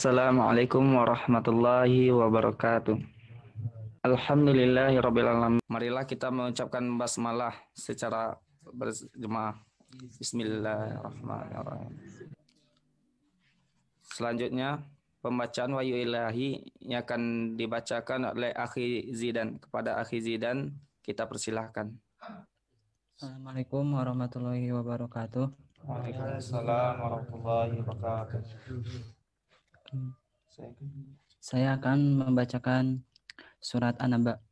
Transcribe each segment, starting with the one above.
Assalamualaikum warahmatullahi wabarakatuh. Alhamdulillahirabbil alamin. Marilah kita mengucapkan basmalah secara berjemaah. Bismillahirrahmanirrahim. Selanjutnya pembacaan wahyu ilahi yang akan dibacakan oleh Akhi Zidan. Kepada Akhi Zidan kita persilahkan. Assalamualaikum warahmatullahi wabarakatuh. Waalaikumsalam warahmatullahi wabarakatuh. Saya akan membacakan surat An-Naba.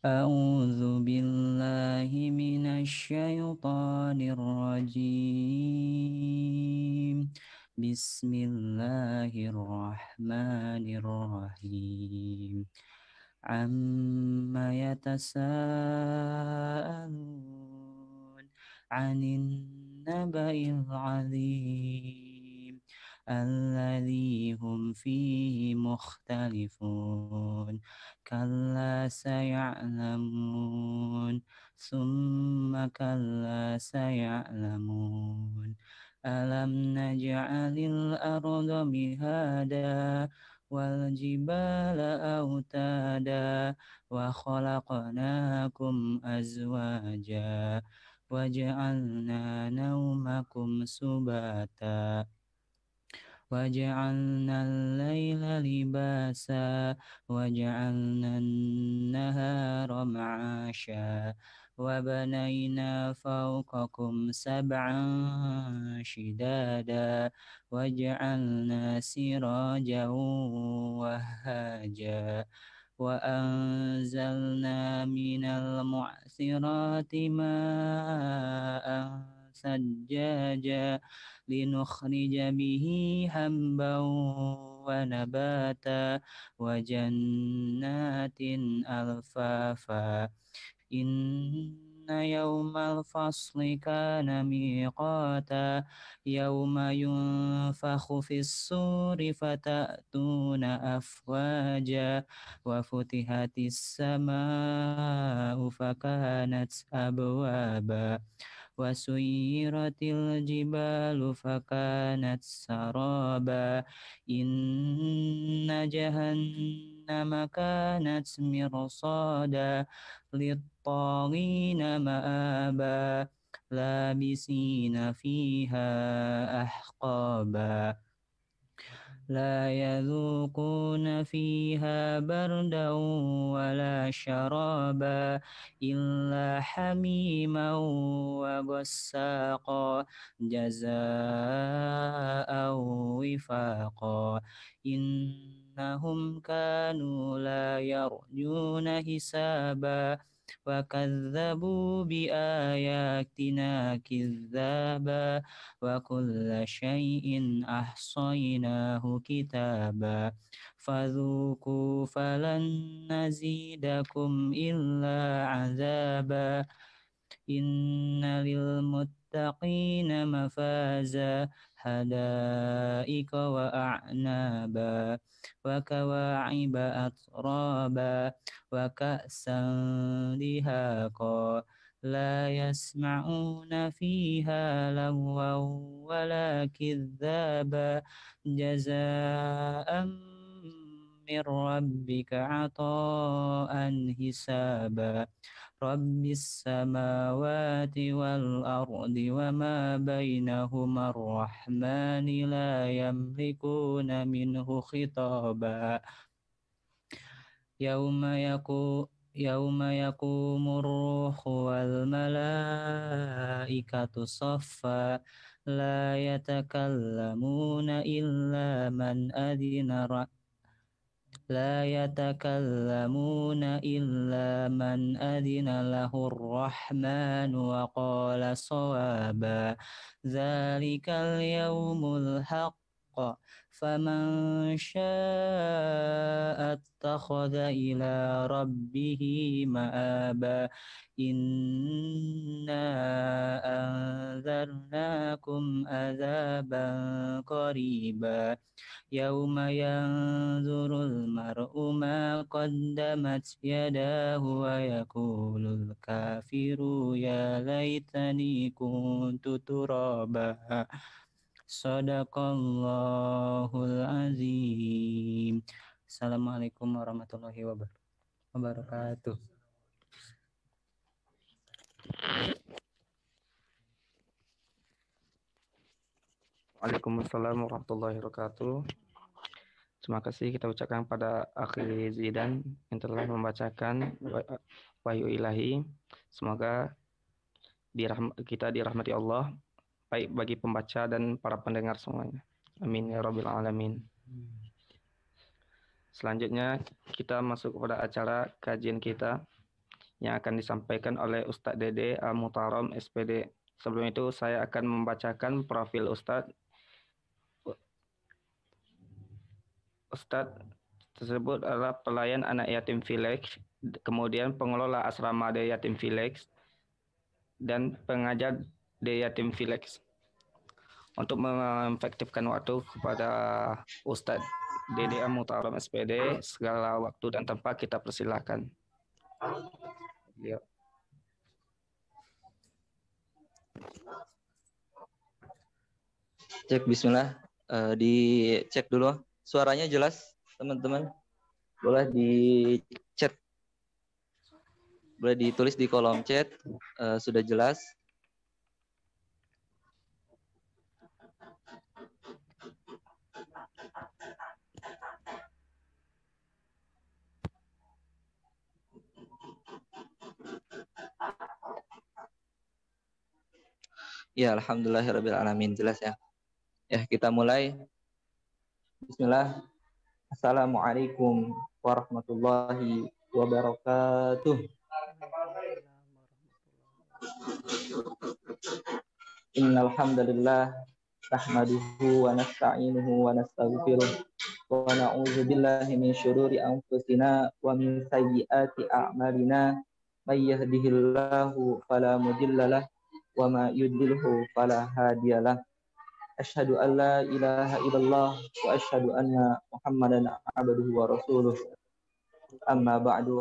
A'udzu billahi minasyaitonir rajim. Bismillahirrahmanirrahim. Amma yatasaalun 'anin naba'il 'adzim alladzi hum fihi mukhtalifun kalla saya'lamun summa kalla saya'lamun alam naj'alil arda mihada wal jibala autada wa khalaqnakum azwaja wa ja'alna naumakum subata wa ja'alna al-laila libasa wa ja'alna an-nahara ma'asha wa banayna fawqakum sab'an shidada wa ja'alna sirajan wahhaja wa anzalna minal mu'sirati ma'an sajjaja linukhrija bihi habban wa nabata wa jannatin alfafa inna yawmal fasli kana miqata yawma yunfakhu fis suri fatatuna afwaja wa futihatis samaa'u fakanat abwaba wa suyiratil jibalu fakanat saraba inna jahannama kanat mirsada lit-taghina ma'aba labisina fiha ahqaba la yadhuquna fiha bardan wala syaraba illa hamiman wa ghassaqa jazaa'an wifaqa innahum kanu la yarjuna hisaba wa kadzabu bi ayatina kidzaba wa kulla syai'in ahsaynahu kitaba fadzuku falan nazidakum illa azaba inna lil muttaqina mafaza hadaika wa a'naba wa kawa'iba atraba wa ka'san dihaqa la yasma'una fiha lagwan wala kidzaba jazaa'an min rabbika 'ata'an hisaba rabbis samawati wal ardi wa ma bainahuma ar-rahmani la yamlikuna minhu khitaba yauma yakumur ruhu wal malaikatu saffa la yatakallamuna illa man adina لا يتكلمون إلا من أذن له الرحمن وقال صوابا ذلك اليوم الحق فمن شاء اتخذ إلى ربه مآبا إنا أنذرناكم عذابا قريبا يوم ينظر المرء ما قدمت يداه ويقول الكافر يا ليتني كنت ترابا Sadaqallahul azim. Assalamualaikum warahmatullahi wabarakatuh. Waalaikumsalam warahmatullahi wabarakatuh. Terima kasih kita ucapkan pada Akhi Zidan yang telah membacakan Wahyu Ilahi. Semoga kita dirahmati Allah, baik bagi pembaca dan para pendengar semuanya. Amin ya rabbil alamin. Selanjutnya kita masuk kepada acara kajian kita yang akan disampaikan oleh Ustadz Dede Al-Mutarom SPD. Sebelum itu saya akan membacakan profil Ustadz. Ustadz tersebut adalah pelayan anak yatim village, kemudian pengelola asrama di yatim village, dan pengajar di yatim village. Untuk mengefektifkan waktu kepada Ustadz Dede Al-Mutarom SPD, segala waktu dan tempat kita persilahkan. Ya. Cek bismillah, dicek dulu suaranya jelas teman-teman, boleh di chat, boleh ditulis di kolom chat, sudah jelas. Ya, alhamdulillahirrabbilalamin, jelas ya. Ya, kita mulai. Bismillah. Assalamualaikum warahmatullahi wabarakatuh. Innal hamdalillah nahmaduhu wa nasta'inuhu wa nastaghfiruh wa na'udzu billahi min syururi anfusina wa min sayyiati a'malina may yahdihillahu fala mudhillalah wa ma yudlilhu fala hadiyalah. Asyhadu an la ilaha illallah wa asyhadu anna Muhammadan abduhu wa rasuluh. Amma ba'du.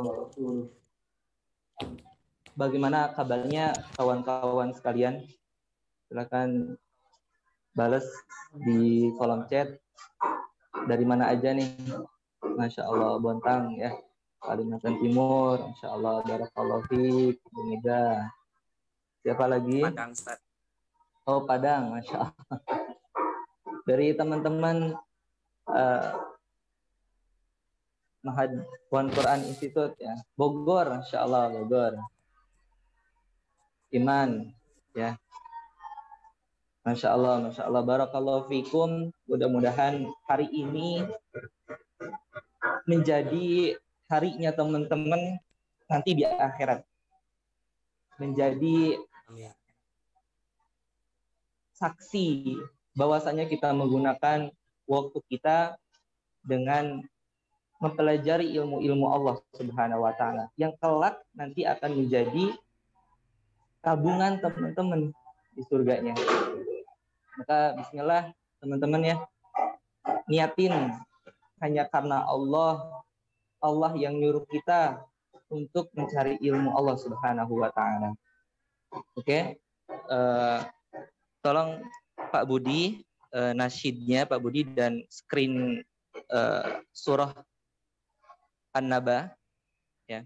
Bagaimana kabarnya kawan-kawan sekalian? Silakan balas di kolom chat. Dari mana aja nih? Masya Allah, Bontang ya, Kalimantan Timur. Masya Allah, barakallahu fiik, Bumida. Siapa lagi? Padang, Ustaz. Oh, Padang, Masya Allah. Dari teman-teman Mahad Wan Quran Institute ya, Bogor, Masya Allah, Bogor. Iman, ya. Masya Allah, barakallahu fikum. Mudah-mudahan hari ini menjadi harinya teman-teman nanti di akhirat. Menjadi saksi bahwasanya kita menggunakan waktu kita dengan mempelajari ilmu-ilmu Allah Subhanahu wa taala yang kelak nanti akan menjadi tabungan teman-teman di surganya. Maka bismillah teman-teman ya, niatin hanya karena Allah yang nyuruh kita untuk mencari ilmu Allah Subhanahu wa taala. Oke. Tolong Pak Budi, nasyidnya Pak Budi dan screen surah An-Naba ya.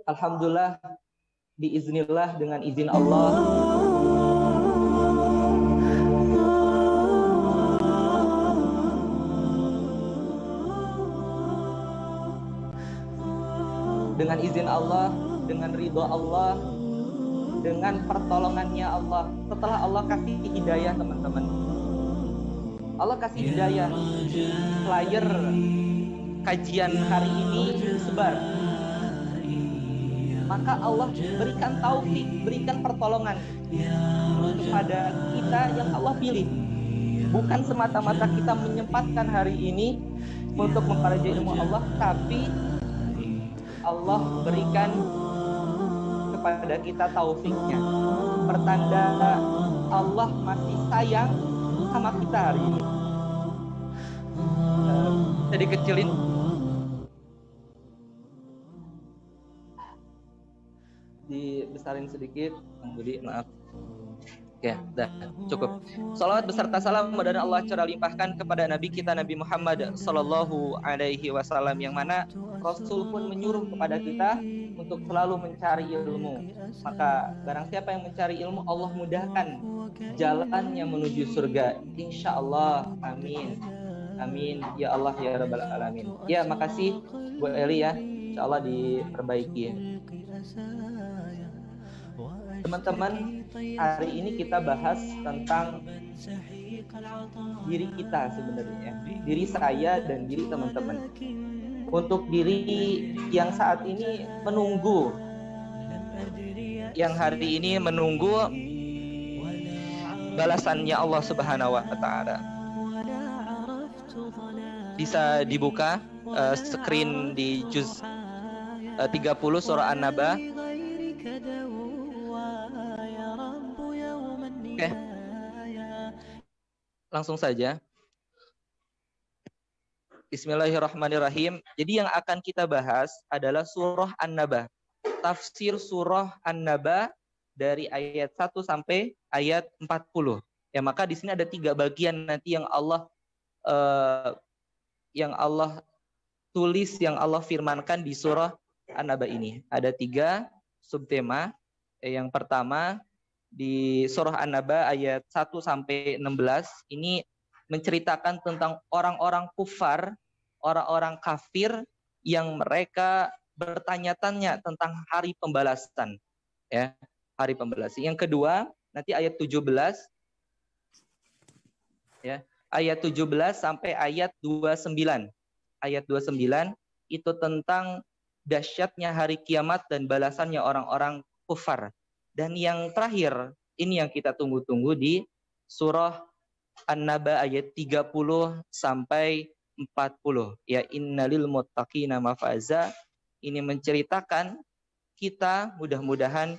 Alhamdulillah, biiznillah, dengan izin Allah. Dengan izin Allah, dengan ridho Allah, dengan pertolongannya Allah. Setelah Allah kasih hidayah teman-teman, Allah kasih hidayah, flyer kajian hari ini sebar, maka Allah berikan taufik, berikan pertolongan kepada kita yang Allah pilih. Bukan semata-mata kita menyempatkan hari ini untuk mempelajari ilmu Allah, tapi Allah berikan kepada kita taufiknya, pertanda Allah masih sayang sama kita hari ini. Jadi kecilin. Dibesarin sedikit, Bang Budi, maaf. Oke, dah cukup. Salawat beserta salam dan Allah curah limpahkan kepada Nabi kita Nabi Muhammad Sallallahu Alaihi Wasallam, yang mana Rasul pun menyuruh kepada kita untuk selalu mencari ilmu. Maka barang siapa yang mencari ilmu, Allah mudahkan jalannya menuju surga. Insya Allah, amin, amin ya Allah ya Rabbal Alamin. Ya, makasih Bu Eli ya. Insya Allah diperbaiki. Teman-teman, hari ini kita bahas tentang diri kita sebenarnya, diri saya dan diri teman-teman. Untuk diri yang saat ini menunggu, yang hari ini menunggu balasannya Allah Subhanahu wa Ta'ala. Bisa dibuka screen di juz 30 surah An-Naba. Oke. Langsung saja. Bismillahirrahmanirrahim. Jadi yang akan kita bahas adalah surah An-Naba. Tafsir surah An-Naba dari ayat 1 sampai ayat 40. Ya, maka di sini ada 3 bagian nanti yang Allah tulis, yang Allah firmankan di surah An-Naba ini. Ada 3 subtema. Yang pertama di surah An-Naba ayat 1 sampai 16 ini menceritakan tentang orang-orang kufar, orang-orang kafir yang mereka bertanya-tanya tentang hari pembalasan, ya, hari pembalasan. Yang kedua, nanti ayat 17 ya, ayat 17 sampai ayat 29. Ayat 29 itu tentang dahsyatnya hari kiamat dan balasannya orang-orang kufar. Dan yang terakhir, ini yang kita tunggu-tunggu di surah An-Naba ayat 30 sampai 40. Ya, innalil muttaqina mafaza. Ini menceritakan kita mudah-mudahan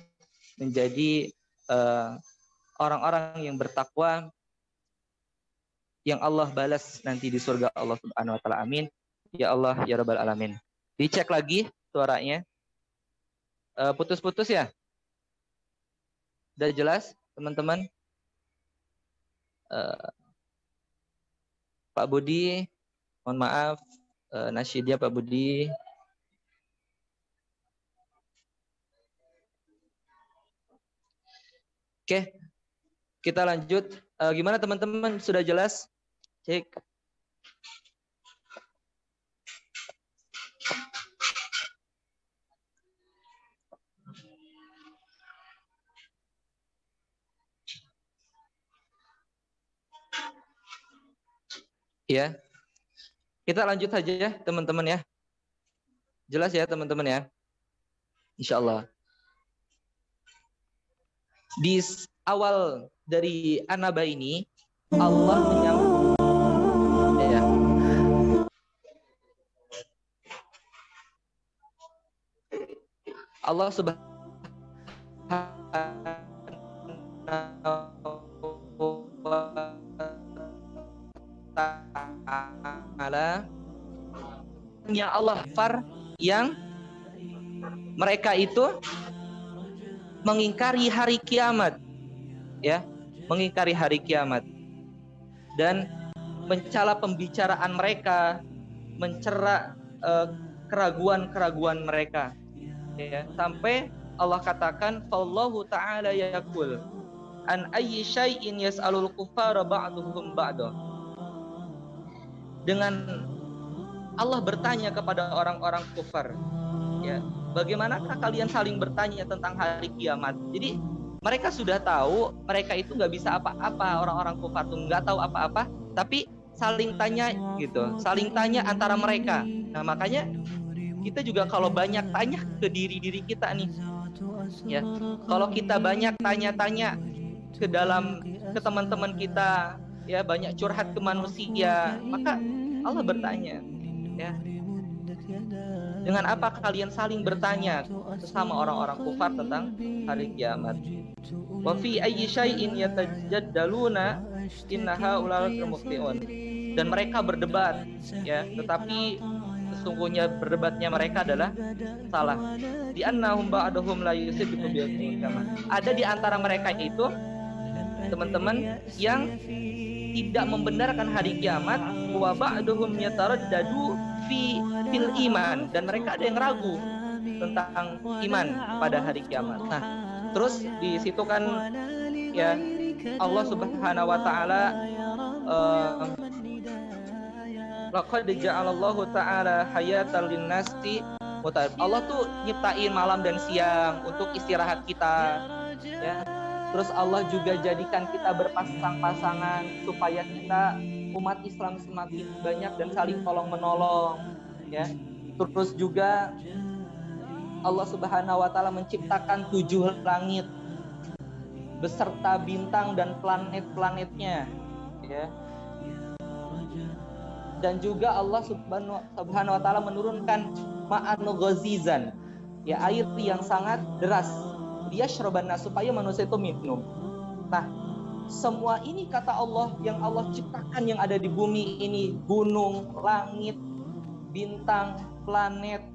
menjadi orang-orang yang bertakwa yang Allah balas nanti di surga Allah Subhanahu wa Ta'ala. Amin. Ya Allah ya Rabbal Alamin. Dicek lagi suaranya. Putus-putus ya? Udah jelas, teman-teman? Pak Budi, mohon maaf. Nasyidia Pak Budi. Oke, kita lanjut. Gimana teman-teman? Sudah jelas? Cek. Ya, kita lanjut saja ya teman-teman ya. Jelas ya teman-teman ya. Insya Allah. Di awal dari An-Naba ini Allah menyambut ya. Allah Subhanahu Ta'ala yang Allah far yang mereka itu mengingkari hari kiamat, ya, mengingkari hari kiamat dan mencela pembicaraan mereka, mencela keraguan-keraguan mereka, ya, sampai Allah katakan fallahu ta'ala yaqul an ayyi syai'in yas'alul kuffara ba'duhum ba'da. Dengan Allah bertanya kepada orang-orang kufar, ya, bagaimanakah kalian saling bertanya tentang hari kiamat? Jadi mereka sudah tahu, mereka itu nggak bisa apa-apa, orang-orang kufar itu nggak tahu apa-apa, tapi saling tanya gitu, saling tanya antara mereka. Nah makanya kita juga kalau banyak tanya ke diri kita nih, ya, kalau kita banyak tanya-tanya ke teman-teman kita, ya, banyak curhat ke manusia, maka Allah bertanya, ya, dengan apa kalian saling bertanya sesama orang-orang kufar tentang hari kiamat? Wa fi ayyi syai'in yatajaddaluna inna haulal muftiun. Dan mereka berdebat, ya, tetapi sesungguhnya berdebatnya mereka adalah salah. Di annahum ba'dahum la yusibu bil. Ada di antara mereka itu teman-teman, yang tidak membenarkan hari kiamat, wa ba'duhum yataraddadu fil iman, dan mereka ada yang ragu tentang iman pada hari kiamat. Nah, terus di situ kan ya Allah Subhanahu wa taala laqad ja'alallahu ta'ala hayatan linnasi mutar. Allah tuh nyiptain malam dan siang untuk istirahat kita, ya. Terus Allah juga jadikan kita berpasang-pasangan supaya kita umat Islam semakin banyak dan saling tolong menolong, ya. Terus juga Allah Subhanahu wa taala menciptakan 7 langit beserta bintang dan planet-planetnya, ya. Dan juga Allah Subhanahu wa taala menurunkan ma'an ghazizan, ya, air yang sangat deras, liyashrabanna, supaya manusia itu minum. Nah, semua ini kata Allah yang Allah ciptakan yang ada di bumi ini, gunung, langit, bintang, planet,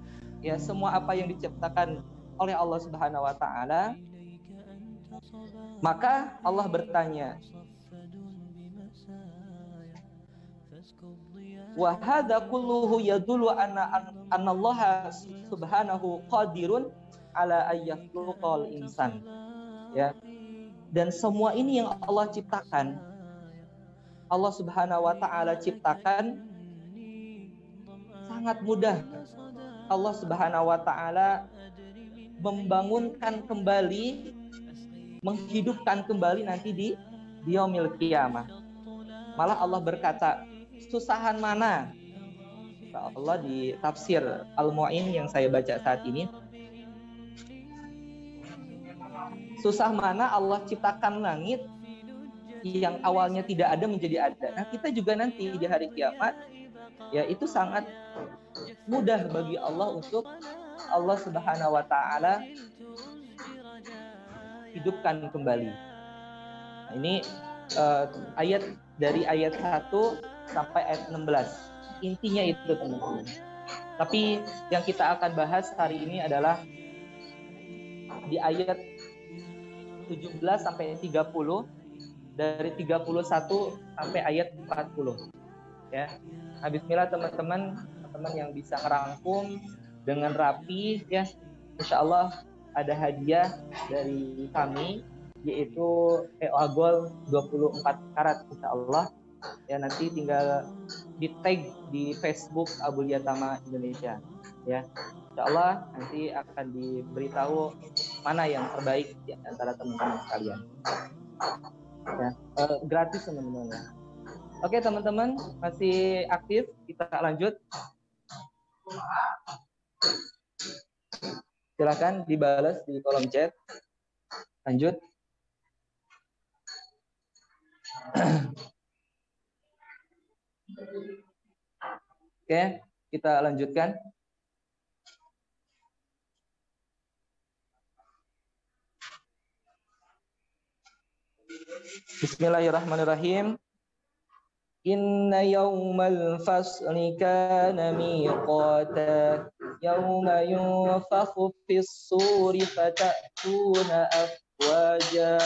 ya, semua apa yang diciptakan oleh Allah Subhanahu wa taala. Maka Allah bertanya, wa hadza kulluhu yadullu anna Allah subhanahu qadirun ala ayyafluqal insan, ya. Dan semua ini yang Allah ciptakan, Allah Subhanahu wa taala ciptakan sangat mudah. Allah Subhanahu wa taala membangunkan kembali, menghidupkan kembali nanti di yaumil qiyamah. Malah Allah berkata, susahan mana? Allah di tafsir Al-Mu'in yang saya baca saat ini, susah mana Allah ciptakan langit yang awalnya tidak ada menjadi ada. Nah, kita juga nanti di hari kiamat, ya, itu sangat mudah bagi Allah untuk Allah Subhanahu wa taala hidupkan kembali. Nah, ini ayat dari ayat 1 sampai ayat 16. Intinya itu, teman-teman. Tapi yang kita akan bahas hari ini adalah di ayat 17 sampai 30, dari 31 sampai ayat 40. Ya. Nah, bismillah teman-teman yang bisa ngerangkum dengan rapi, ya. Insyaallah ada hadiah dari kami, yaitu EOA Gold 24 karat, insyaallah. Ya, nanti tinggal di tag di Facebook Abul Yatama Indonesia, ya. Insyaallah nanti akan diberitahu mana yang terbaik di antara teman-teman sekalian, ya. Gratis, teman-teman, ya. Oke, teman-teman masih aktif, kita lanjut. Silakan dibalas di kolom chat. Lanjut. Oke, kita lanjutkan. Bismillahirrahmanirrahim. Inna yawmal fasli kana miqata yawma yunfakhu fis suri fatatuna afwaja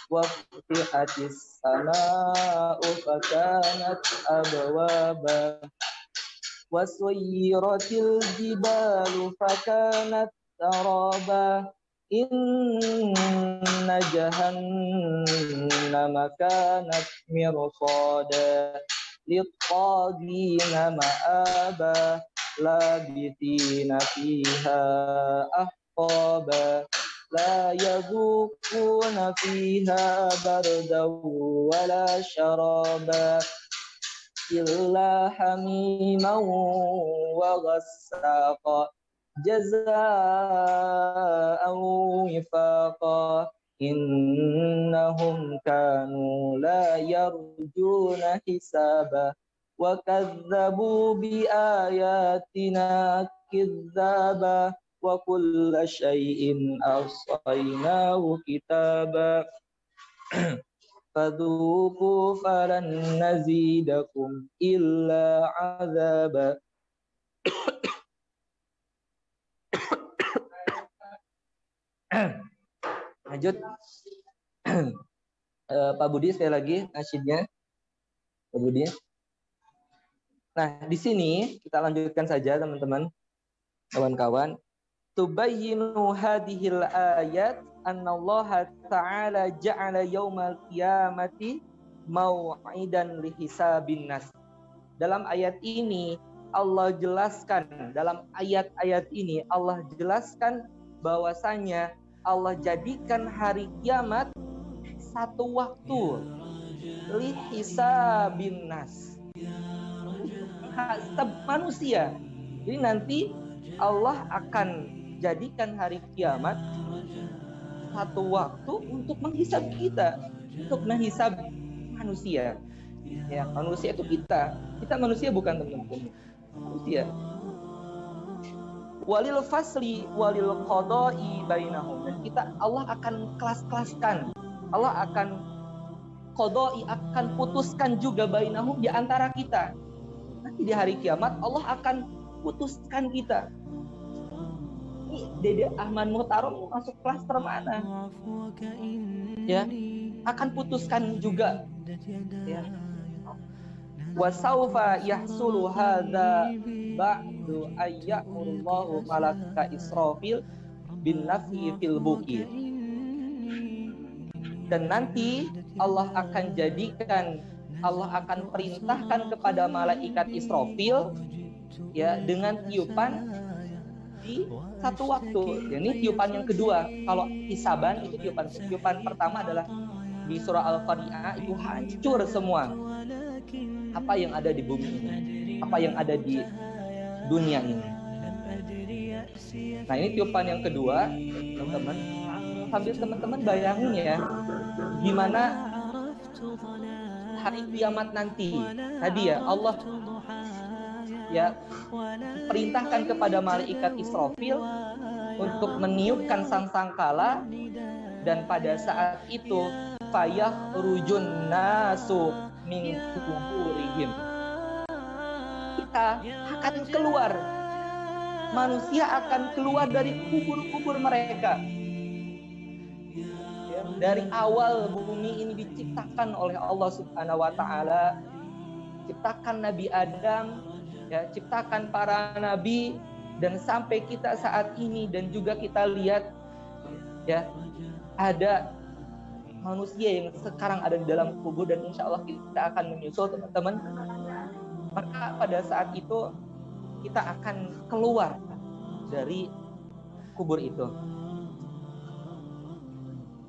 wa futihatis samaa'u fakanat abwaba wa suyyiratil jibalu fakanat taraba inna jahannama kanat mirsada littagina ma'aba labithina fiha ahqaba la yadhuquna fiha bardan wala syaraba illa hamiman wa ghassaqa jazaa'an wifaqa innahum kanu la yarjuna hisaba wa kadzabu bi ayatina kidzaba wa kulla syai'in ahsaynahu kitaba fadhuqu falan nazidakum illa azaba. Lanjut. Pak Budi sekali lagi nasyidnya, Pak Budi. Nah, di sini kita lanjutkan saja teman-teman, kawan-kawan. Tubayyinu hadhil ayat annallaha ta'ala ja'ala yaumal qiyamati mau'idan lihisabin nas. Dalam ayat ini Allah jelaskan, dalam ayat-ayat ini Allah jelaskan bahwasanya Allah jadikan hari kiamat satu waktu lihisabin nas, manusia. Jadi nanti Allah akan jadikan hari kiamat satu waktu untuk menghisab kita, untuk menghisab manusia. Ya, manusia itu kita manusia, bukan teman-teman, manusia. Walil fasli walil qada'i bainahum, dan kita Allah akan kelas-kelaskan, Allah akan qada'i, akan putuskan juga bainahum, di antara kita. Nanti di hari kiamat Allah akan putuskan kita. Ini Dede Ahmad Muhtarom masuk klaster mana? Ya, akan putuskan juga. Ya. Wa saufa yahsulu hadza ba'du ayyamullahu malaka Israfil bin nafi fil buki. Dan nanti Allah akan jadikan, Allah akan perintahkan kepada malaikat Israfil, ya, dengan tiupan di satu waktu. Ini tiupan yang kedua. Kalau hisaban itu tiupan pertama adalah di surah Al-Qari'ah, itu hancur semua apa yang ada di bumi ini, apa yang ada di dunia ini. Nah, ini tiupan yang kedua, teman-teman. Sambil teman-teman bayangin ya, gimana hari kiamat nanti. Tadi ya Allah ya perintahkan kepada malaikat Israfil untuk meniupkan sangkala, dan pada saat itu fayakhrujun nasu min kuburihim, kita akan keluar, manusia akan keluar dari kubur-kubur mereka. Ya, dari awal bumi ini diciptakan oleh Allah Subhanahu wa taala, ciptakan Nabi Adam, ya, ciptakan para nabi, dan sampai kita saat ini, dan juga kita lihat ya ada manusia yang sekarang ada di dalam kubur, dan insya Allah kita akan menyusul, teman-teman. Maka pada saat itu kita akan keluar dari kubur itu.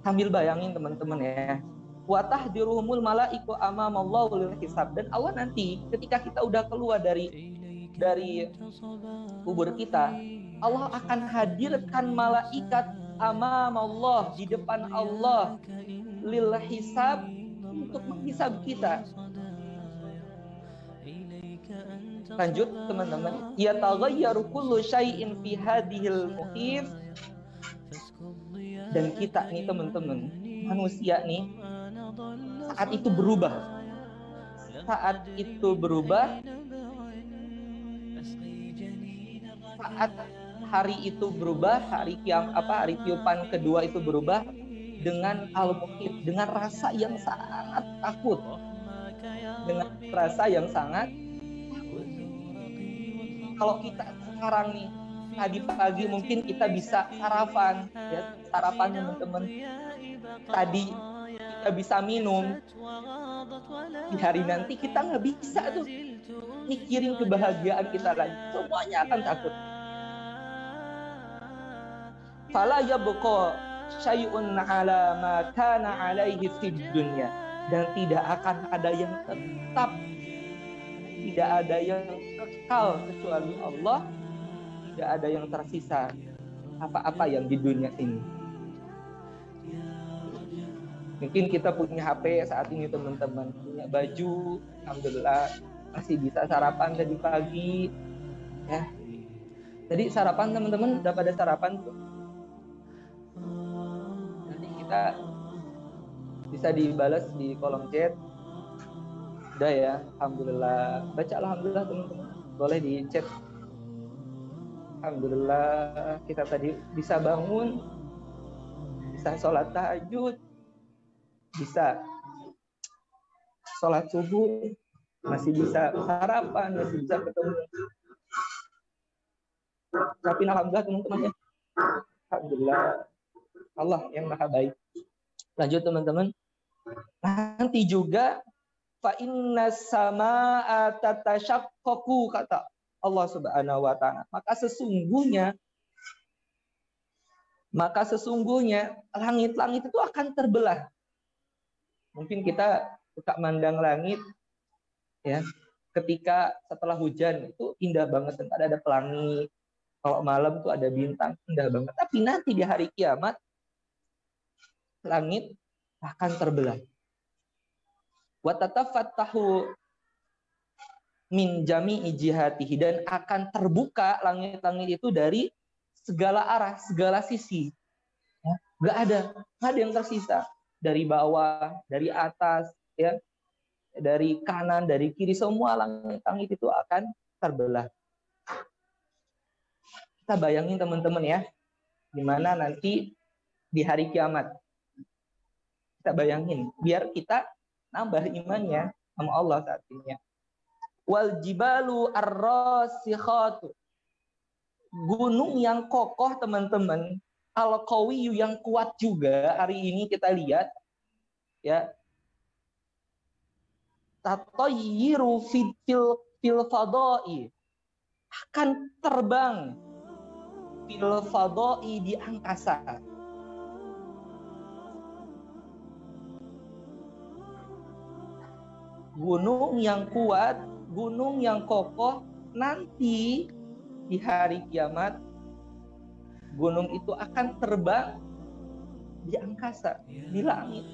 Sambil bayangin teman-teman ya, wa tahdiruhumul malaiku amamallahu lil hisab, dan Allah nanti ketika kita udah keluar dari kubur kita, Allah akan hadirkan malaikat amamallah, di depan Allah, lil hisab, untuk menghisab kita. Lanjut teman-teman, ya taghayyaru kullu syai'in fi hadhil muhif, dan kita nih teman-teman, manusia nih, saat itu berubah, saat hari itu berubah, hari tiupan kedua itu berubah dengan al-muhib, dengan rasa yang sangat takut, dengan rasa yang sangat takut. Kalau kita sekarang nih, tadi pagi mungkin kita bisa sarapan, ya, sarapan teman-teman. Tadi kita bisa minum. Di hari nanti kita nggak bisa tuh mikirin kebahagiaan kita lagi. Semuanya akan takut. Fala yabqa syai'un 'ala ma kana 'alaihi fid dunya, dan tidak akan ada yang tetap, tidak ada yang kekal kecuali Allah, tidak ada yang tersisa apa-apa yang di dunia ini. Mungkin kita punya HP saat ini teman-teman, punya baju, alhamdulillah masih bisa sarapan tadi pagi ya. Jadi sarapan teman-teman, udah pada sarapan tuh. Nanti kita bisa dibalas di kolom chat. Udah ya, alhamdulillah. Baca alhamdulillah teman-teman, boleh di chat. Alhamdulillah kita tadi bisa bangun, bisa sholat tahajud, bisa sholat subuh, masih bisa sarapan, masih bisa ketemu. Tapi alhamdulillah teman-teman ya, alhamdulillah Allah yang maha baik. Lanjut teman-teman. Nanti juga fa inna samaa tatashaqqaqu, kata Allah Subhanahu wa taala. Maka sesungguhnya langit-langit itu akan terbelah. Mungkin kita suka mandang langit ya, ketika setelah hujan itu indah banget, ada pelangi. Kalau malam tuh ada bintang, indah banget. Tapi nanti di hari kiamat langit akan terbelah. Wa tatafattahu min jami'i jihatihi, dan akan terbuka langit-langit itu dari segala arah, segala sisi. Ya, nggak ada yang tersisa. Dari bawah, dari atas, ya, dari kanan, dari kiri, semua langit-langit itu akan terbelah. Kita bayangin teman-teman ya, gimana nanti di hari kiamat. Kita bayangin, biar kita nambah imannya sama Allah saat ini. Wal jibalu ar-rasikhatu, gunung yang kokoh teman-teman, al-qawiyyu yang kuat juga. Hari ini kita lihat ya, tatayyiru fil fadai, akan terbang fil fadai, di angkasa. Gunung yang kuat, gunung yang kokoh, nanti di hari kiamat gunung itu akan terbang di angkasa, di langit.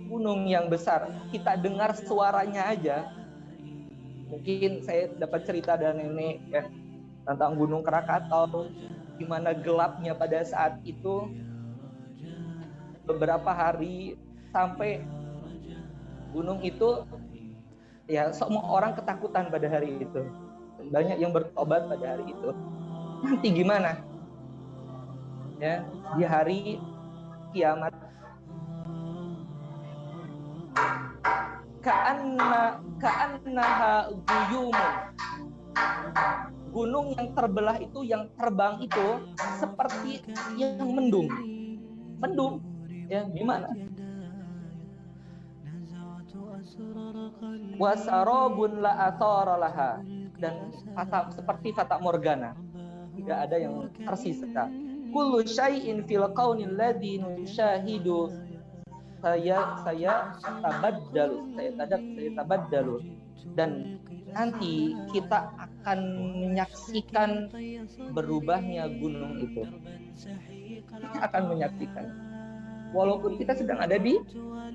Gunung yang besar, kita dengar suaranya aja. Mungkin saya dapat cerita dari nenek ya, tentang Gunung Krakatau, gimana gelapnya pada saat itu, beberapa hari sampai gunung itu ya, semua orang ketakutan pada hari itu. Banyak yang bertobat pada hari itu. Nanti gimana? Ya, di hari kiamat. Ka'annaha guyumun. Gunung yang terbelah itu, yang terbang itu seperti yang mendung. Mendung. Ya, gimana? Wasarabun la athara laha, dan seperti fata morgana, tidak ada yang tersisa. Kullu syai'in fil qaunil ladzi nusyahidu saya tabaddalu, dan nanti kita akan menyaksikan berubahnya gunung itu. Kita akan menyaksikan, walaupun kita sedang ada di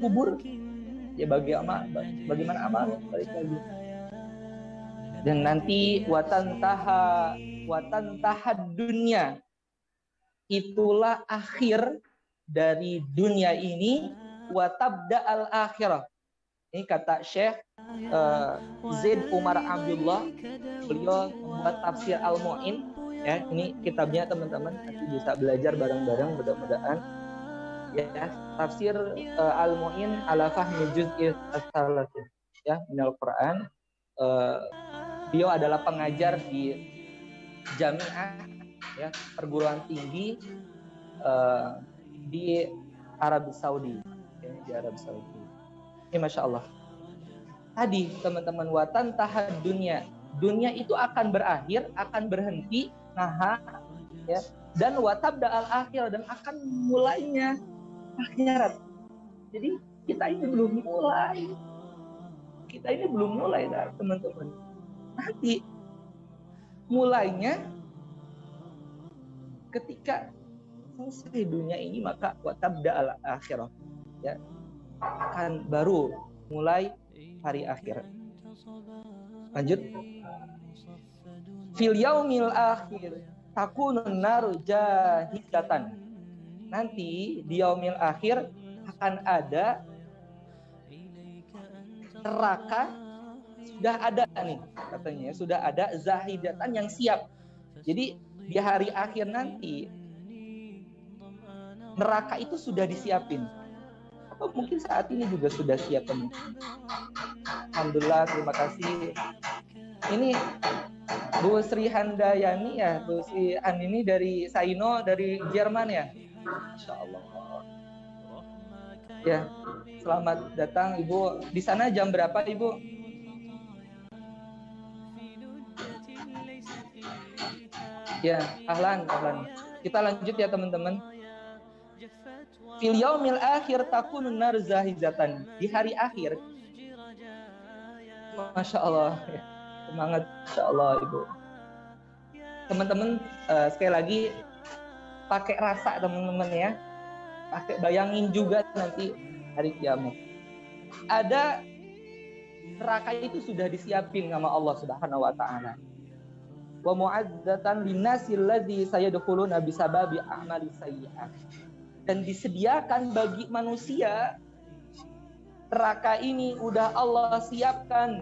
kubur. Ya, bagaimana amal balik lagi. Dan nanti watantaha dunia, itulah akhir dari dunia ini. Watabda al akhirah, ini kata Syekh Zaid Umar Abdullah, beliau membuat tafsir Al-Mu'in ya. Ini kitabnya teman-teman, nanti bisa belajar bareng-bareng mudah-mudahan ya. Tafsir Al-Mu'in ala fahmi juz'i as-salasin ya minal Quran. Beliau adalah pengajar di Jami'ah ya, perguruan tinggi di Arab Saudi ya, di Arab Saudi. Ini Masya Allah. Tadi teman-teman, watan tahad dunia itu akan berakhir, akan berhenti, ya, dan watabda al akhir, dan akan mulainya akhirat. Jadi kita ini belum mulai teman-teman. Nanti mulainya ketika selesai dunia ini, maka watabda al akhirah ya, akan baru mulai hari akhir. Lanjut. Fil yaumil akhir takunun naru jahidatan. Nanti di yaumil akhir akan ada neraka, sudah ada nih katanya, sudah ada zahidatan yang siap. Jadi di hari akhir nanti neraka itu sudah disiapin. atau mungkin saat ini juga sudah siap teman-teman. Alhamdulillah, terima kasih. Ini Bu Sri Handayani ya, Bu Sri Handini dari Saino dari Jerman ya. Masya Allah. Ya, selamat datang Ibu. Di sana jam berapa Ibu? Ya, ahlan. Kita lanjut ya teman-teman. Fil yaumil akhir takunun nar zahizatan. Di hari akhir. Masya Allah. Ya, semangat, Masya Allah Ibu. Teman-teman, sekali lagi pakai rasa teman-teman ya. Pakai bayangin juga nanti hari kiamat. Ada neraka itu sudah disiapin sama Allah Subhanahu wa taala. Wa mu'addatan linnasil ladzi sayadkhuluna bisababi a'mali sayyi'at. Dan disediakan bagi manusia neraka ini udah Allah siapkan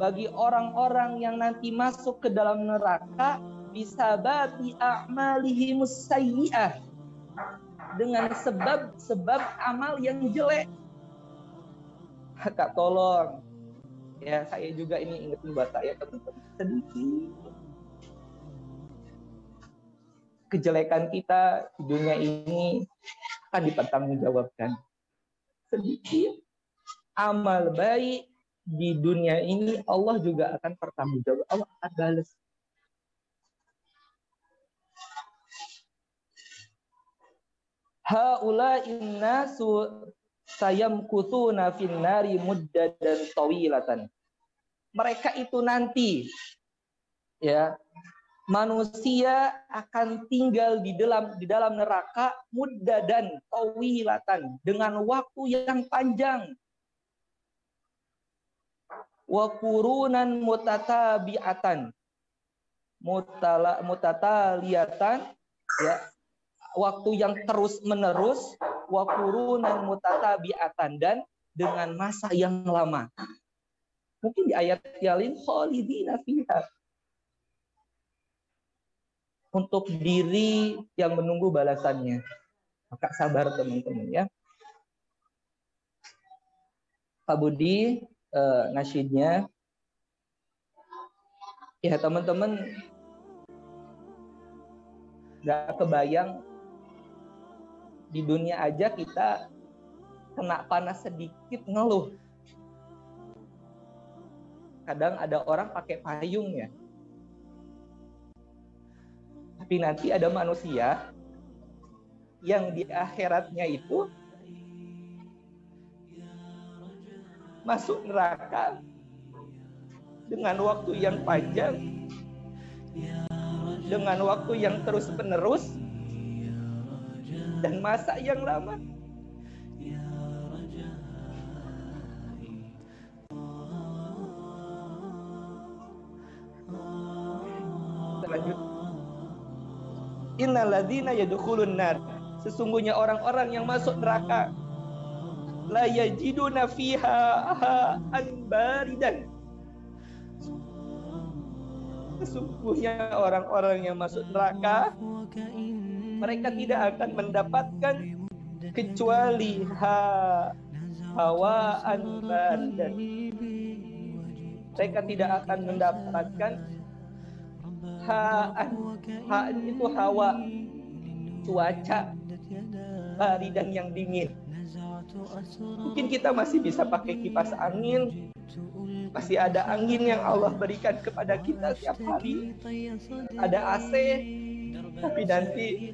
bagi orang-orang yang nanti masuk ke dalam neraka bisababi a'malihimus sayyi'ah, dengan sebab amal yang jelek. Kak tolong ya, saya juga ini ingetin buat saya teman-teman, sedikit kejelekan kita di dunia ini akan dipertanggungjawabkan. Sedikit amal baik di dunia ini Allah juga akan pertanggungjawab, Allah akan balas. Haula innasu sayamkutsuna finnari muddadan tawilatan. Mereka itu nanti ya, manusia akan tinggal di dalam neraka muddadan tawilatan, dengan waktu yang panjang. Wa qurunan mutatabi'atan. Mutataliyatan ya, waktu yang terus-menerus, wa qurunan mutatabi'atan, dan dengan masa yang lama. Mungkin di ayat yang lain khalidina fiha, untuk diri yang menunggu balasannya. Maka sabar teman-teman ya. Pak Budi nasyidnya ya teman-teman, nggak kebayang di dunia aja kita kena panas sedikit ngeluh. Kadang ada orang pakai payung ya. Tapi nanti ada manusia yang di akhiratnya itu masuk neraka dengan waktu yang panjang, dengan waktu yang terus-menerus, dan masa yang lama. Lanjut. Innal ladzina yadkhulun nar, sesungguhnya orang-orang yang masuk neraka, la yajiduna fiha anbaridan, sesungguhnya orang-orang yang masuk neraka mereka tidak akan mendapatkan kecuali hawaan baridan. Mereka tidak akan mendapatkan itu hawa, cuaca baridan yang dingin. Mungkin kita masih bisa pakai kipas angin, masih ada angin yang Allah berikan kepada kita setiap hari, ada AC, tapi nanti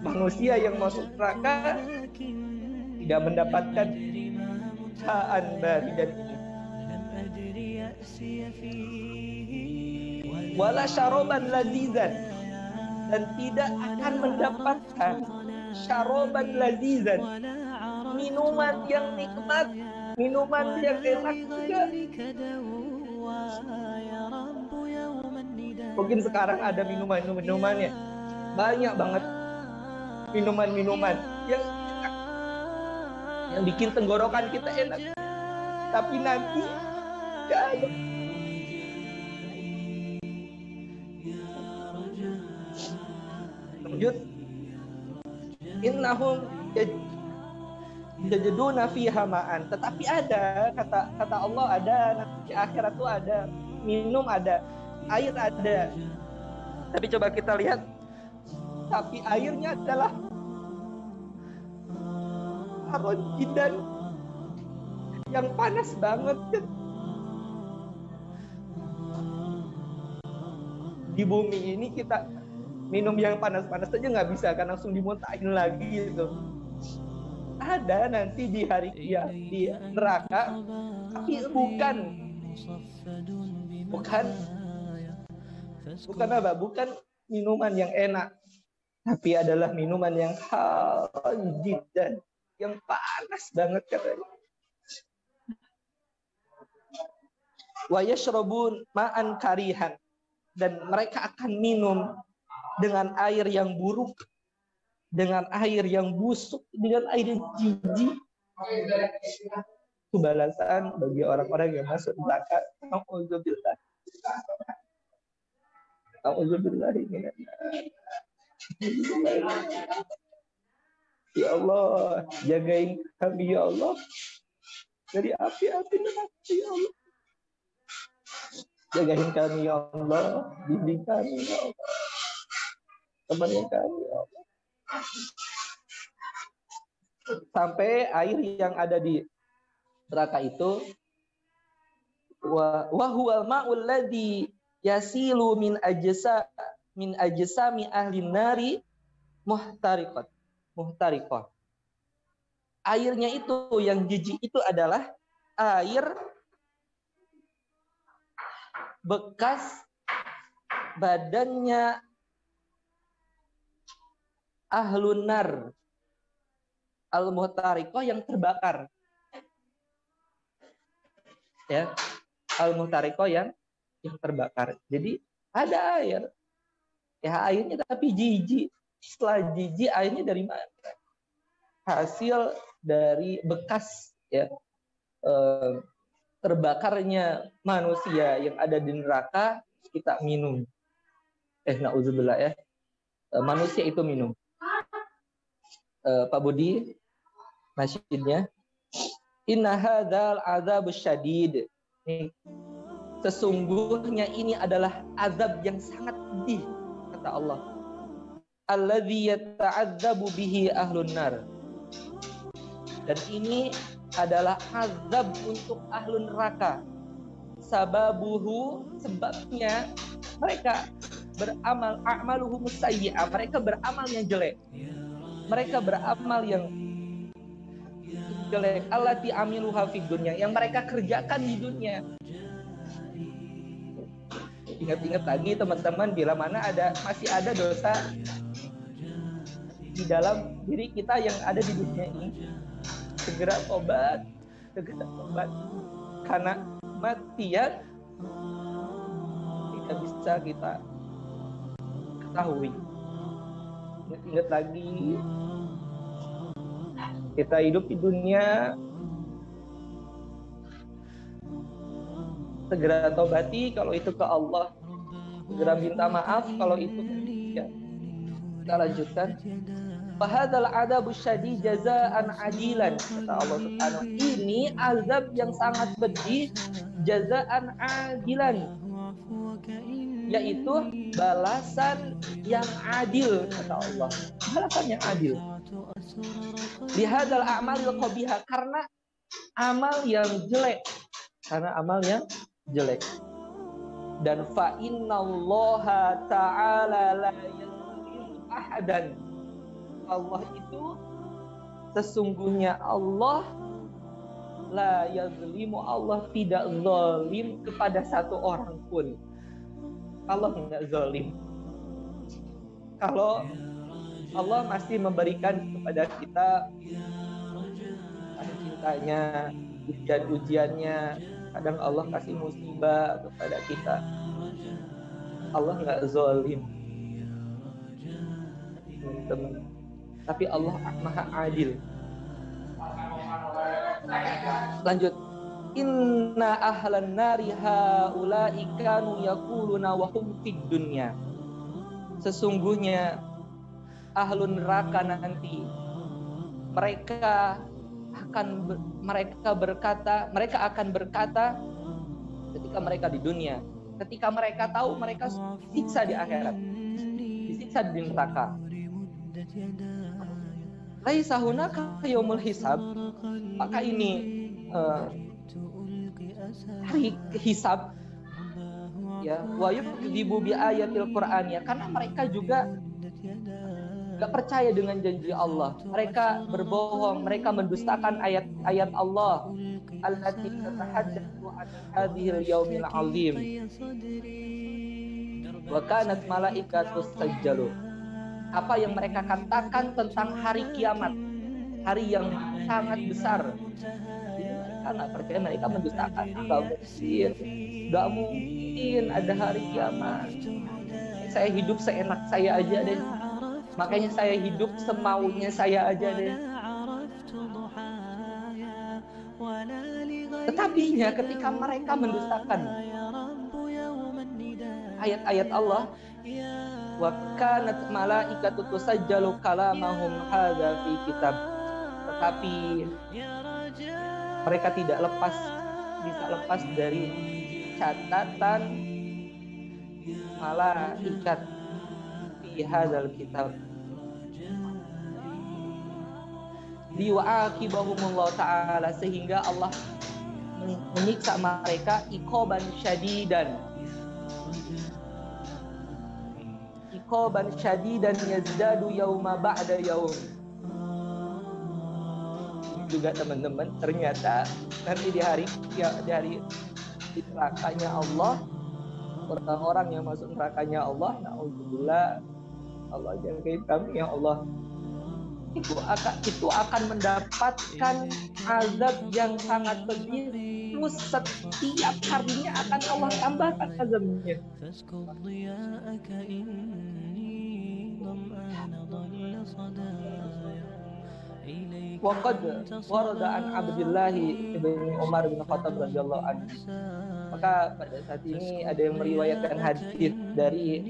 manusia yang masuk neraka tidak mendapatkan ha'an baridan ini. Wala syaroban lazizan, dan tidak akan mendapatkan syaroban lazizan, minuman yang nikmat, minuman yang enak juga. Mungkin sekarang ada minuman-minumannya, banyak banget minuman-minuman yang enak, yang bikin tenggorokan kita enak, tapi nanti gak ada. Lanjut. innahum yajiduna fiha ma'an. Tetapi ada, kata Allah, ada nanti akhirat itu ada minum, ada air, ada. Tapi coba kita lihat, tapi airnya adalah haron jidan, yang panas banget. Di bumi ini kita minum yang panas-panas saja nggak bisa, kan langsung dimuntahin lagi gitu. Ada nanti di hari di neraka, tapi bukan apa? Bukan minuman yang enak, tapi adalah minuman yang haron jidan, yang panas banget katanya. Wa yashrabun ma'an karihan, dan mereka akan minum dengan air yang buruk, dengan air yang busuk, dengan air yang jijik. Itu balasan bagi orang-orang yang masuk neraka. Auzubillah. Auzubillah. Ya Allah, jagain kami ya Allah dari api-api neraka ya Allah. Jagain kami ya Allah, bimbing kami ya Allah, temani kami ya Allah. Sampai air yang ada di neraka itu, wa huwal ma'ul ladzi yasilu min ajsami ahli nari muhtariqah. Airnya itu yang jijik itu adalah air bekas badannya ahlun nar al-muhtariqah, yang terbakar. Ya, al-muhtariqah yang terbakar. Jadi ada air. Ya, airnya tapi jijik. Setelah jijik, airnya dari mana? Hasil dari bekas ya terbakarnya manusia yang ada di neraka, kita minum. Na'udzubillah ya. Manusia itu minum. Pak Budi, nasyidnya. Inna hadzal adzabus syadid. Sesungguhnya ini adalah azab yang sangat pedih, kata Allah. Alladzi yata'adzabu bihi ahlun nar. Dan ini adalah azab untuk ahlun neraka. Sababuhu, sebabnya mereka beramal a'maluhum sayyi'ah, mereka beramal yang jelek. Mereka beramal yang jelek. Allati amiluha fid dunya, yang mereka kerjakan di dunia. Ingat-ingat lagi teman-teman, bila mana masih ada dosa di dalam diri kita yang ada di dunia ini, segera tobat. Karena matian tidak bisa kita ketahui. Ingat lagi, kita hidup di dunia, segera tobati kalau itu ke Allah, segera minta maaf kalau itu ya. Kita lanjutkan. Fahadzal adzabus syadid jazaan adilan, kata Allah Subhanahu. Ini azab yang sangat pedih, jazaan adilan, yaitu balasan yang adil, kata Allah. Balasan yang adil. Lihadzal a'malil qabihah, karena amal yang jelek. Dan fa innallaha ta'ala la yuzlimu ahadan. Allah itu sesungguhnya Allah la yazlimu, Allah tidak zalim kepada satu orang pun. Allah enggak zalim. Kalau Allah masih memberikan kepada kita cintanya, ujian-ujiannya, kadang Allah kasih musibah kepada kita. Allah enggak zalim, teman-teman. Tapi Allah maha adil. Lanjut. Inna ahlan nari haula'i kanu yaquluna wa hum fid dunya. Sesungguhnya ahlun neraka nanti, mereka akan berkata ketika mereka di dunia, ketika mereka tahu mereka disiksa di akhirat, disiksa di neraka. Laisa hunaka yaumul hisab, maka ini hari hisab, ya, wa yudzibu bi ayatil Qur'an, ya, karena mereka juga gak percaya dengan janji Allah. Mereka berbohong, mereka mendustakan ayat-ayat Allah. Allati tatahaddatsu an hadhil yaumil azim. Wa kanat malaikatus sajjalu. Apa yang mereka katakan tentang hari kiamat, hari yang sangat besar. Karena percaya, mereka mendustakan. Gak mungkin ada hari kiamat. Saya hidup seenak saya aja deh. Makanya saya hidup semaunya saya aja deh. Tetapinya ketika mereka mendustakan ayat-ayat Allah, wa kanat malaikatu tusajjalu kalamahum hadza fi kitab, tetapi mereka tidak bisa lepas dari catatan malaikat fi hadzal kitab. Liwa'aqibahumullah ta'ala, sehingga Allah menyiksa mereka iqaban syadidan yazdadu yauma ba'da yaum. Juga teman-teman, ternyata nanti di hari nerakanya Allah, orang-orang yang masuk nerakanya Allah, na'udzubillah, Allah jagain kami ya Allah, itu akan mendapatkan azab yang sangat pedih, terus setiap harinya akan Allah tambahkan azabnya. Waqad warada an Abdullah bin Umar bin Khattab radhiyallahu anhu. Maka pada saat ini ada yang meriwayatkan hadis dari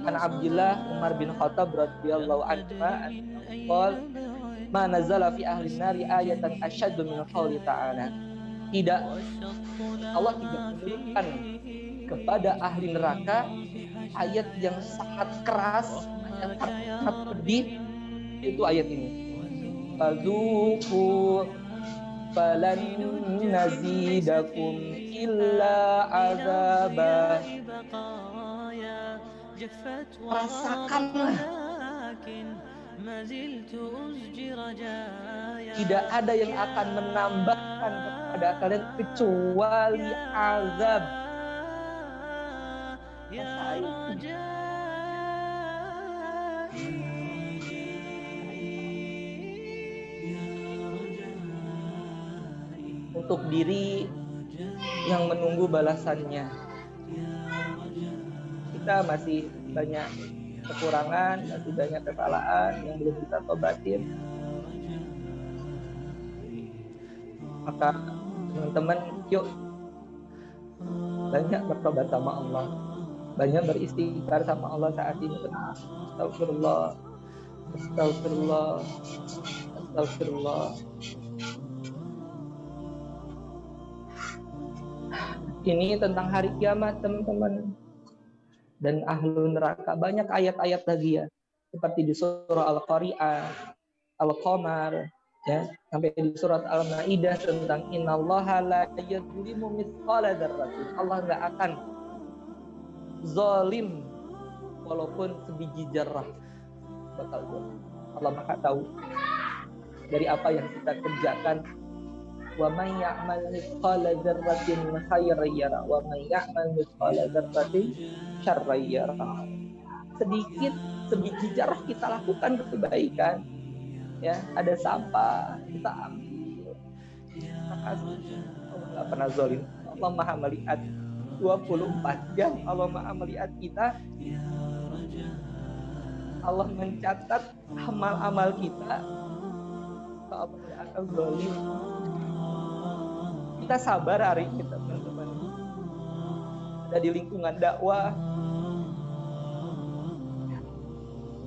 an Abdullah Umar bin Khattab radhiyallahu anhu, qol ma nazala fi ahli nari ayatan asyaddu min qouli ta'ala. Allah tidak menurunkan kepada ahli neraka ayat yang sangat keras, yang sangat pedih, itu ayat ini. Fazuqu falan nazidakum illa azaba. Rasakanlah, tidak ada yang akan menambahkan kepada kalian kecuali azab. Untuk diri yang menunggu balasannya. Kita masih banyak kekurangan, masih banyak kesalahan yang belum kita tobatin. Maka teman-teman, yuk banyak bertobat sama Allah, banyak beristighfar sama Allah saat ini. Astagfirullah, astagfirullah, astagfirullah. Ini tentang hari kiamat, teman-teman. Dan ahlu neraka, banyak ayat-ayat lagi ya, seperti di surah Al-Qari'ah, Al-Qamar, ya, sampai di surat Al-Maidah tentang innallaha la yadzlimu mithqala dzarratin. Allah nggak akan zalim walaupun sebiji zarrah. Allah Maha tahu dari apa yang kita kerjakan. Wa may ya'mal mithqala dzarratin khairan yara wa may ya'mal mithqala dzarratin syarran yara. Sedikit sebiji zarah kita lakukan kebaikan, ya, ada sampah kita ambil. Makasih, Allah nggak pernah zalim. Allah Maha melihat 24 jam. Allah Maha melihat kita. Allah mencatat amal-amal kita. Allah tidak akan zalim. Kita sabar hari ini, teman-teman. Ada di lingkungan dakwah,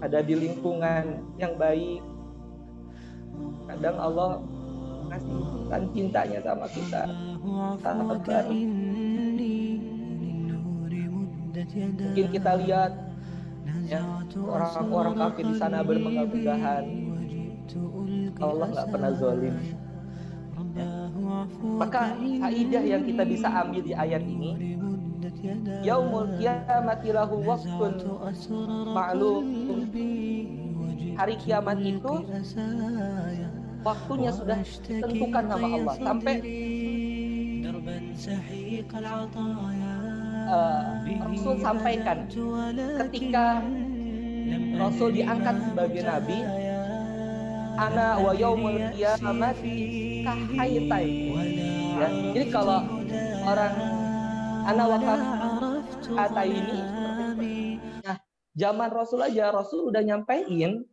ada di lingkungan yang baik. Kadang Allah kasihkan cintanya sama kita. Sabar. Mungkin kita lihat ya, orang-orang kafir di sana bermegah-megahan. Allah nggak pernah zalim. Ya. Maka faidah yang kita bisa ambil di ayat ini, yaumul qiyamati lahu waqtun ma'lum. Hari kiamat itu waktunya sudah ditentukan sama Allah. Sampai Rasul sampaikan ketika Rasul diangkat sebagai nabi, ana wa yaumul qiyamati kahaitai. Ya, jadi kalau orang ana wa kahaitai ini, nah zaman Rasul aja, Rasul udah nyampein,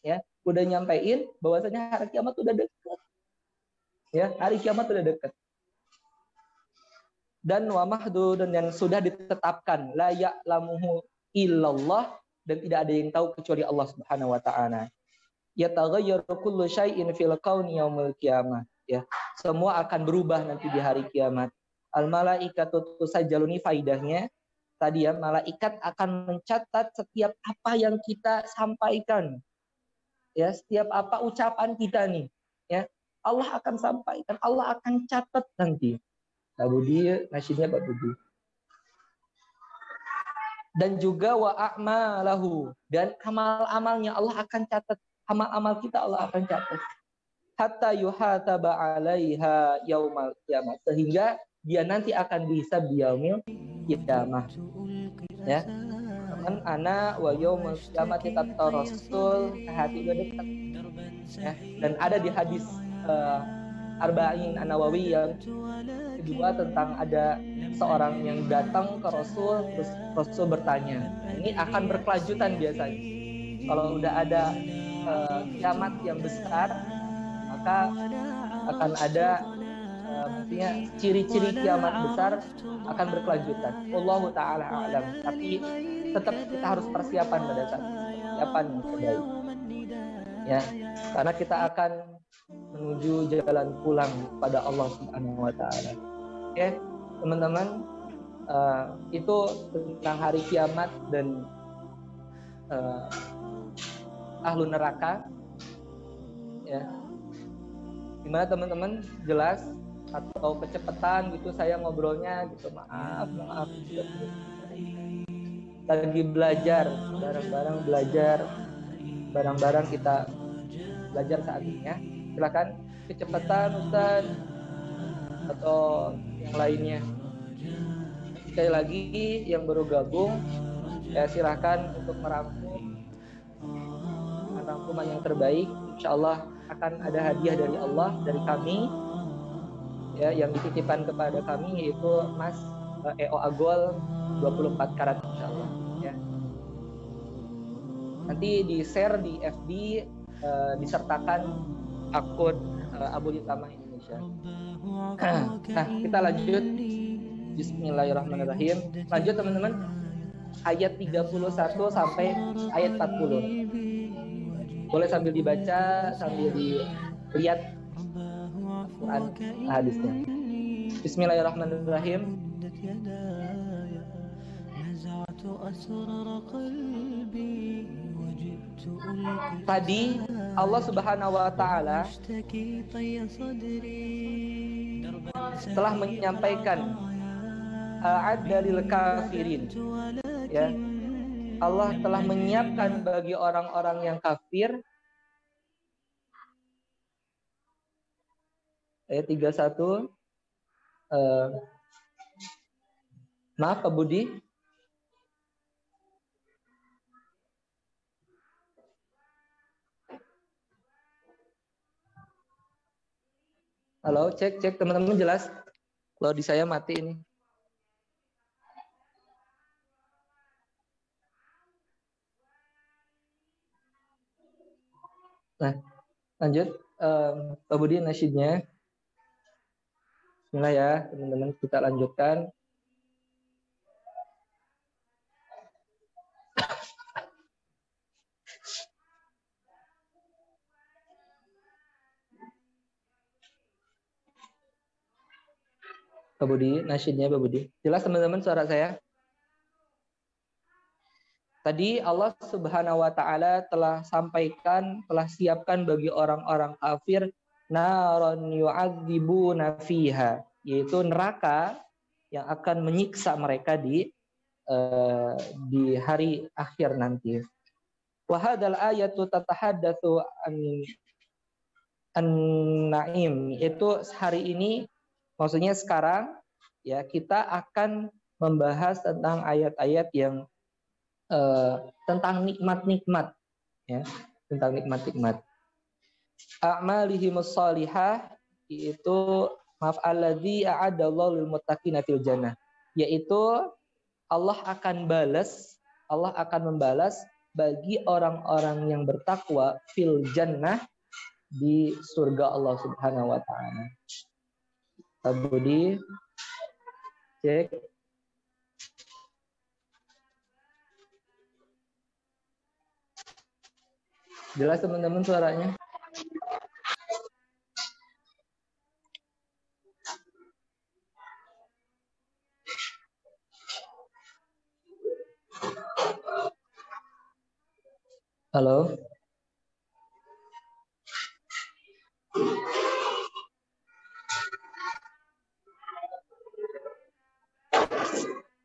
ya, udah nyampein bahwasanya hari kiamat udah dekat. Ya, hari kiamat udah dekat. Dan wa mahdudun, yang sudah ditetapkan, la ya'lamuhu illallah, dan tidak ada yang tahu kecuali Allah Subhanahu wa taala. Yataghayyaru kullu syai'in fil kauni yaumil qiyamah. Ya, semua akan berubah nanti di hari kiamat. Al malaikatu tusajjaluni, faidahnya tadi ya, malaikat akan mencatat setiap apa yang kita sampaikan. Ya, setiap apa ucapan kita nih, ya. Allah akan sampaikan, Allah akan catat nanti. Pak Budi, nasyidnya Pak Budi. Dan juga wa a'malahu, dan amal-amalnya Allah akan catat. Amal-amal kita Allah akan catat. Hatta yuhataba 'alaiha yaumal qiyamah, sehingga dia nanti akan dihisab di yaumil qiyamah. Ya. Teman ana wa yaumul qiyamati kata Rasul, hati udah dekat. Ya. Dan ada di hadis Arba'in An-Nawawi yang kedua tentang ada seorang yang datang ke Rasul, terus Rasul bertanya. Ini akan berkelanjutan biasanya. Kalau udah ada kiamat yang besar, maka akan ada maksudnya ciri-ciri kiamat besar akan berkelanjutan. Wallahu ta'ala a'lam. Tapi tetap kita harus persiapan pada saat persiapan yang terbaik. Ya, karena kita akan menuju jalan pulang pada Allah Subhanahu wa taala. Oke, teman-teman, itu tentang hari kiamat dan ahlu neraka. Ya. Gimana teman-teman? Jelas atau kecepatan gitu saya ngobrolnya gitu? Maaf. Lagi belajar, bareng-bareng kita belajar saat ini ya. Silakan kecepatan Ustaz atau yang lainnya. Sekali lagi yang baru gabung ya silakan untuk rangkuman yang terbaik. Insyaallah akan ada hadiah dari Allah, dari kami ya, yang dititipkan kepada kami, yaitu Mas EO Agol 24 karat insyaallah ya. Nanti di share di FB, disertakan akun Abu Utama Indonesia. Nah, kita lanjut. Bismillahirrahmanirrahim. Lanjut teman-teman. Ayat 31 sampai ayat 40. Boleh sambil dibaca, sambil dilihat Al-Quran hadisnya. Bismillahirrahmanirrahim. Tadi Allah Subhanahu wa taala telah menyampaikan a'adalil kafirin, ya. Allah telah menyiapkan bagi orang-orang yang kafir, ayat 31. Maaf Pak Budi. Halo, cek teman-teman, jelas? Kalau di saya mati ini. Nah, lanjut Pak Budi nasyidnya. Bismillah ya, teman-teman, kita lanjutkan. Pak Budi, nasyidnya Pak Budi. Jelas teman-teman suara saya? Tadi Allah Subhanahu wa taala telah sampaikan, telah siapkan bagi orang-orang kafir naron yu'adzibuna fiha, yaitu neraka yang akan menyiksa mereka di hari akhir nanti. Wa hadzal ayatu tatahaddatsu an-na'im, itu hari ini maksudnya sekarang ya kita akan membahas tentang ayat-ayat yang tentang nikmat-nikmat ya, tentang nikmat-nikmat. A'malihimus shalihah, yaitu alladzi a'adallahu lil muttaqina fil jannah, yaitu Allah akan membalas bagi orang-orang yang bertakwa fil jannah, di surga Allah Subhanahu wa taala. Budi cek. Jelas teman-teman suaranya? Halo?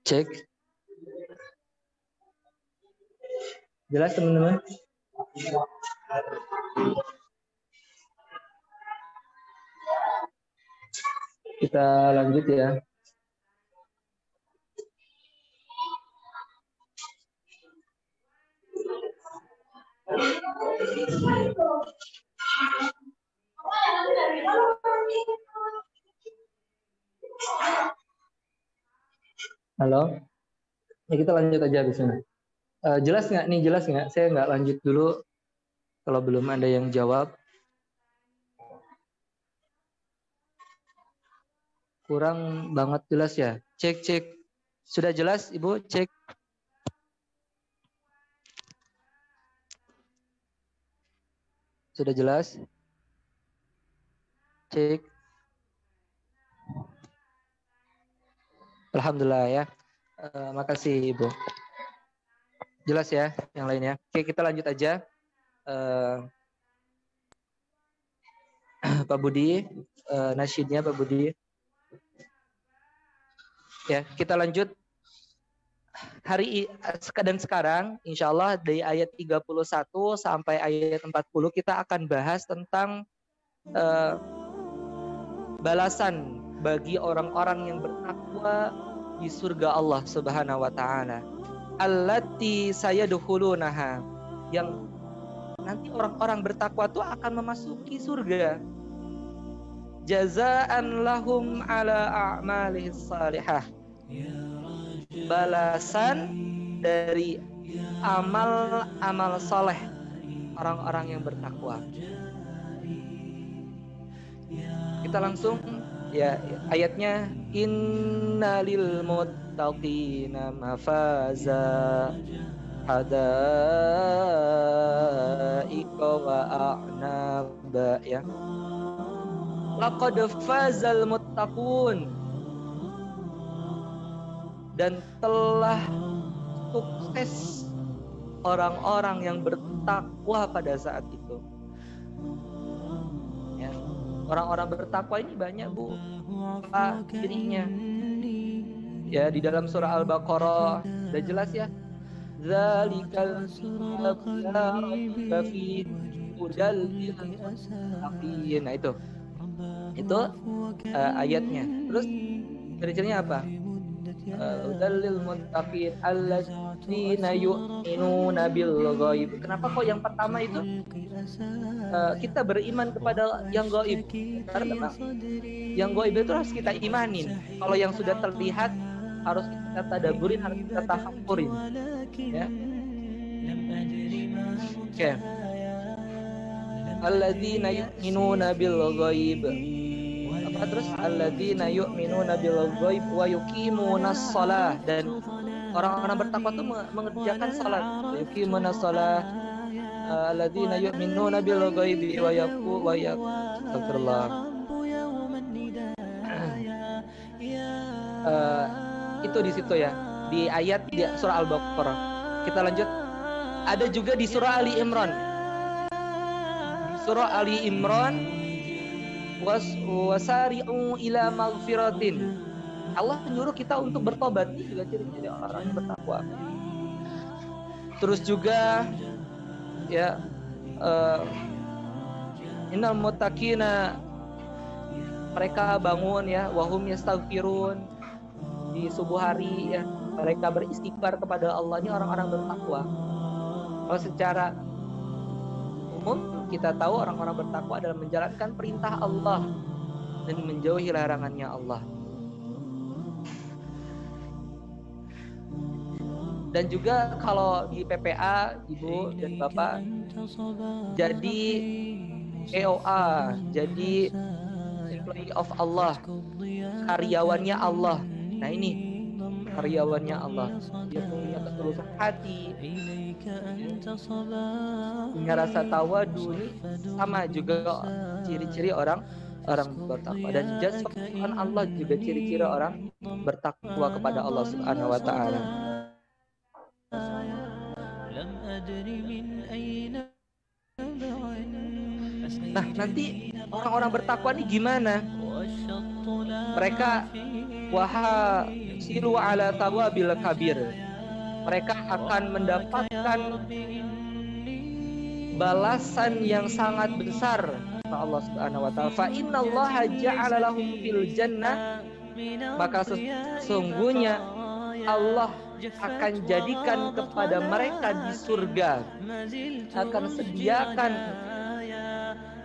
Cek. Jelas teman-teman? Kita lanjut ya. Halo? Ya kita lanjut aja di sini. Jelas nggak nih? Jelas nggak? Saya nggak lanjut dulu kalau belum ada yang jawab. Kurang banget jelas ya. Cek. Sudah jelas Ibu? Cek. Sudah jelas? Cek. Alhamdulillah ya. Makasih Ibu. Jelas ya yang lainnya. Oke, kita lanjut aja. Pak Budi, nasyidnya Pak Budi. Ya, kita lanjut. Dan sekarang insya Allah dari ayat 31 sampai ayat 40 kita akan bahas tentang balasan bagi orang-orang yang bertakwa di surga Allah Subhanahu wa taala. Allati sayadkhulunaha, yang nanti orang-orang bertakwa itu akan memasuki surga. Jazaan lahum ala a'malihis salihah, balasan dari amal-amal soleh orang-orang yang bertakwa. Kita langsung ya ayatnya, innalil muttaqina mafaza hadaika wa a'naba, ya. Laqad fazal muttaqun, dan telah sukses orang-orang yang bertakwa pada saat itu. Ya. Orang-orang bertakwa ini banyak Bu cirinya. Ya, di dalam surah Al-Baqarah udah jelas ya. Zalikal kitabu hudal lil muttaqin. Nah itu ayatnya. Terus ciri-cirinya apa? Hudal muttaqin alladzina yu'minuna bil ghaib. Kenapa kok yang pertama itu kita beriman kepada yang gaib? Karena yang gaib itu harus kita imanin. Kalau yang sudah terlihat harus kita tadaburin, harus kita tafakurin, ya. Oke. Alladzina yu'minuna bil ghaib. Apa terus? Alladzina yu'minuna bil ghaib wa yuqimunas shalah, dan orang-orang bertakwa itu mengerjakan salat. Yuqimunas shalah. Alladzina yu'minuna bil ghaibi wa yaquluna Itu di situ ya, di ayat di surah Al-Baqarah. Kita lanjut. Ada juga di surah Ali Imran. Di surah Ali Imran, wasari'u ila maghfiratin. Allah menyuruh kita untuk bertobat. Ini juga ciri-ciri orang yang bertakwa. Terus juga ya, innal muttaqina, mereka bangun ya, wahum yastaghfirun, di subuh hari ya, mereka beristighfar kepada Allah. Ini orang-orang bertakwa. Kalau secara umum kita tahu orang-orang bertakwa adalah menjalankan perintah Allah dan menjauhi larangannya Allah. Dan juga kalau di PPA, Ibu dan Bapak, jadi EOA, jadi employee of Allah, karyawannya Allah. Nah ini karyawannya Allah, dia punya ketulusan hati, punya rasa tawadu. Ini sama juga ciri-ciri orang bertakwa. Dan jasman Allah juga ciri-ciri orang bertakwa kepada Allah Subhanahu wa Ta'ala. Nah, nanti orang-orang bertakwa ini gimana? Mereka silu ala tawabil kabir. Mereka akan mendapatkan balasan yang sangat besar kata Allah Subhanahu wa Ta'ala. Fa innallaha ja'ala lahum fil jannah, maka sesungguhnya Allah akan jadikan kepada mereka di surga, akan sediakan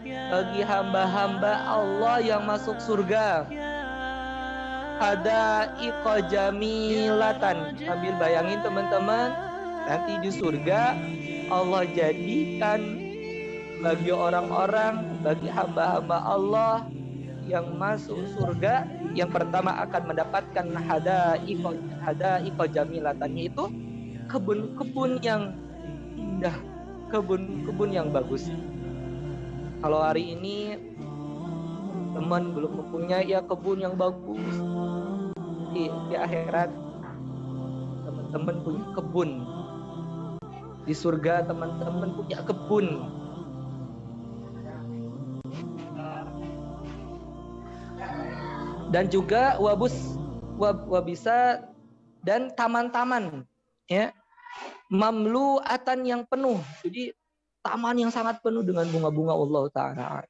bagi hamba-hamba Allah yang masuk surga hadaiqa jamilatan. Sambil bayangin teman-teman, nanti di surga Allah jadikan bagi orang-orang, bagi hamba-hamba Allah yang masuk surga, yang pertama akan mendapatkan hadaiqa jamilatannya, itu kebun-kebun yang indah, kebun-kebun yang bagus. Kalau hari ini teman belum mempunyai ya kebun yang bagus, di akhirat teman-teman punya kebun. Di surga teman-teman punya kebun. Dan juga wabisa dan taman-taman ya, mamluatan yang penuh. Jadi taman yang sangat penuh dengan bunga-bunga Allah Ta'ala.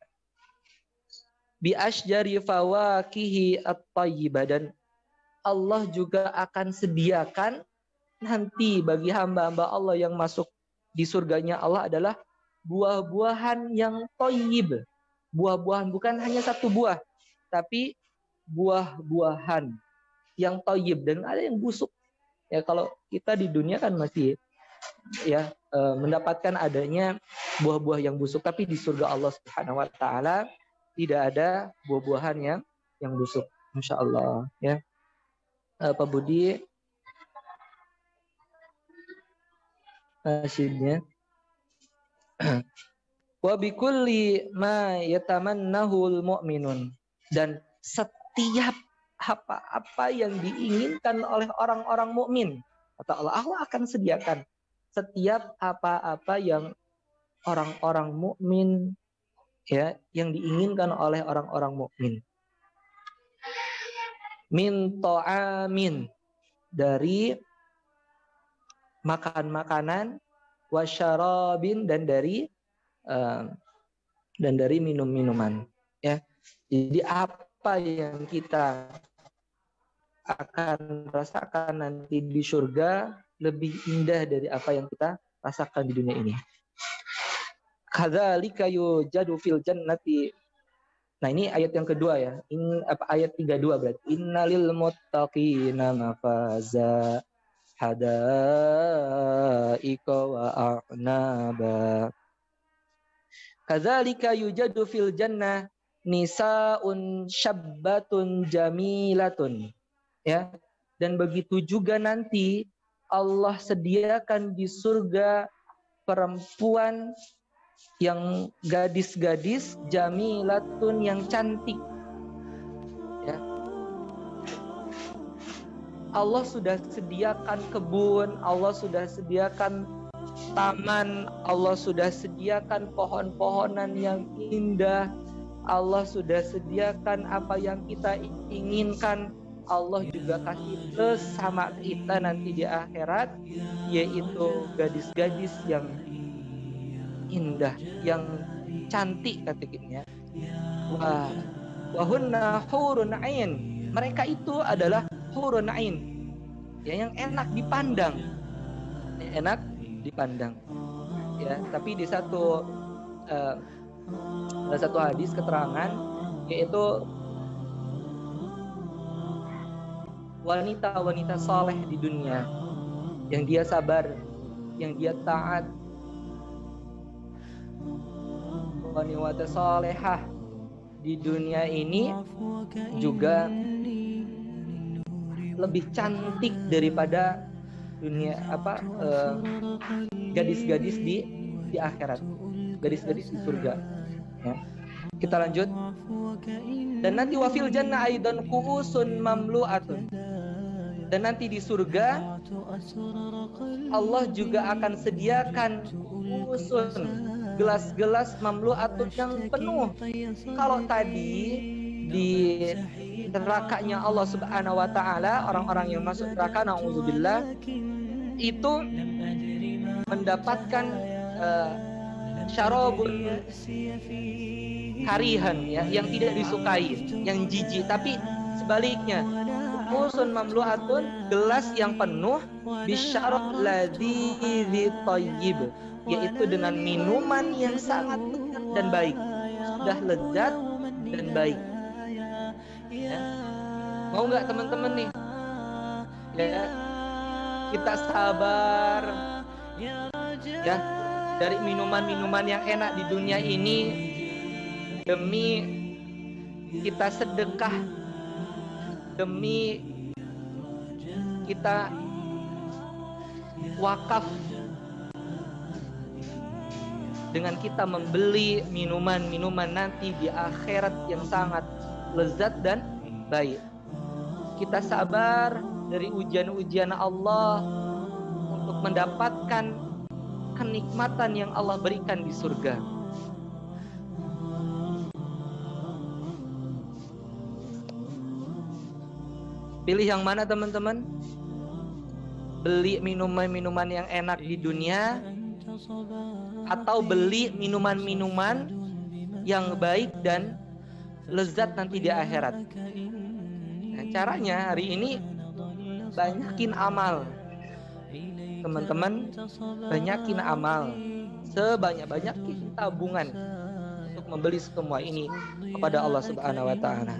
Bi asjari fawakihi at-tayyibah, dan Allah juga akan sediakan nanti bagi hamba-hamba Allah yang masuk di surganya Allah adalah buah-buahan yang thayyib. Buah-buahan, bukan hanya satu buah, tapi buah-buahan yang thayyib, dan ada yang busuk. Ya kalau kita di dunia kan masih ya mendapatkan adanya buah-buah yang busuk, tapi di surga Allah Subhanahu wa Ta'ala tidak ada buah-buahan yang busuk. Masya Allah ya. Pak Budi nasyidnya. Wa bikulli ma yatamannahul mu'minun, dan setiap apa yang diinginkan oleh orang-orang mukmin, kata Allah, Allah akan sediakan setiap apa-apa yang orang-orang mukmin ya, yang diinginkan oleh orang-orang mukmin. Min ta'amin, dari makan-makanan, wasyarabin, dan dari minum-minuman ya. Jadi apa yang kita akan rasakan nanti di surga lebih indah dari apa yang kita rasakan di dunia ini. Kadzalika yujadu fil jannati. Nah, ini ayat yang kedua ya. Ini ayat 32 berarti. Innalil muttaqina mafaza hadaiqa wa a'naba. Kadzalika yujadu fil jannah nisaun syabbatun jamilatun. Ya. Dan begitu juga nanti Allah sediakan di surga perempuan yang gadis-gadis jamilatun yang cantik. Ya. Allah sudah sediakan kebun, Allah sudah sediakan taman, Allah sudah sediakan pohon-pohonan yang indah, Allah sudah sediakan apa yang kita inginkan. Allah juga kasih plus sama kita nanti di akhirat, yaitu gadis-gadis yang indah, yang cantik katanya. Wahunna hurun ain. Mereka itu adalah hurun ain, ya, yang enak dipandang, ya. Tapi di satu hadis keterangan, yaitu wanita-wanita saleh di dunia, yang dia sabar, yang dia taat, wanita salehah di dunia ini juga lebih cantik daripada dunia gadis-gadis di akhirat, gadis-gadis di surga. Ya. Kita lanjut. Dan nanti wafil jannah aidan kuusun mamlu'atun. Dan nanti di surga Allah juga akan sediakan kuusun, gelas-gelas mamlu'atun yang penuh. Kalau tadi di nerakanya Allah Subhanahu wa taala, orang-orang yang masuk neraka naudzubillah itu mendapatkan syarabun karihan, ya, yang tidak disukai, yang jijik. Tapi sebaliknya, kuusun mamlu'atun, gelas yang penuh, bisyarab ladzi thayyib, yaitu dengan minuman yang sangat lezat dan baik. Sudah lezat dan baik. Ya. Mau nggak teman-teman nih? Ya, kita sabar, ya, dari minuman-minuman yang enak di dunia ini, demi kita sedekah, demi kita wakaf, dengan kita membeli minuman-minuman nanti di akhirat yang sangat lezat dan baik. Kita sabar dari ujian-ujian Allah untuk mendapatkan kenikmatan yang Allah berikan di surga. Pilih yang mana teman-teman? Beli minuman-minuman yang enak di dunia, atau beli minuman-minuman yang baik dan lezat nanti di akhirat. Nah, caranya hari ini banyakin amal. Teman-teman, banyakin amal. Sebanyak-banyakin tabungan untuk membeli semua ini kepada Allah Subhanahu wa taala.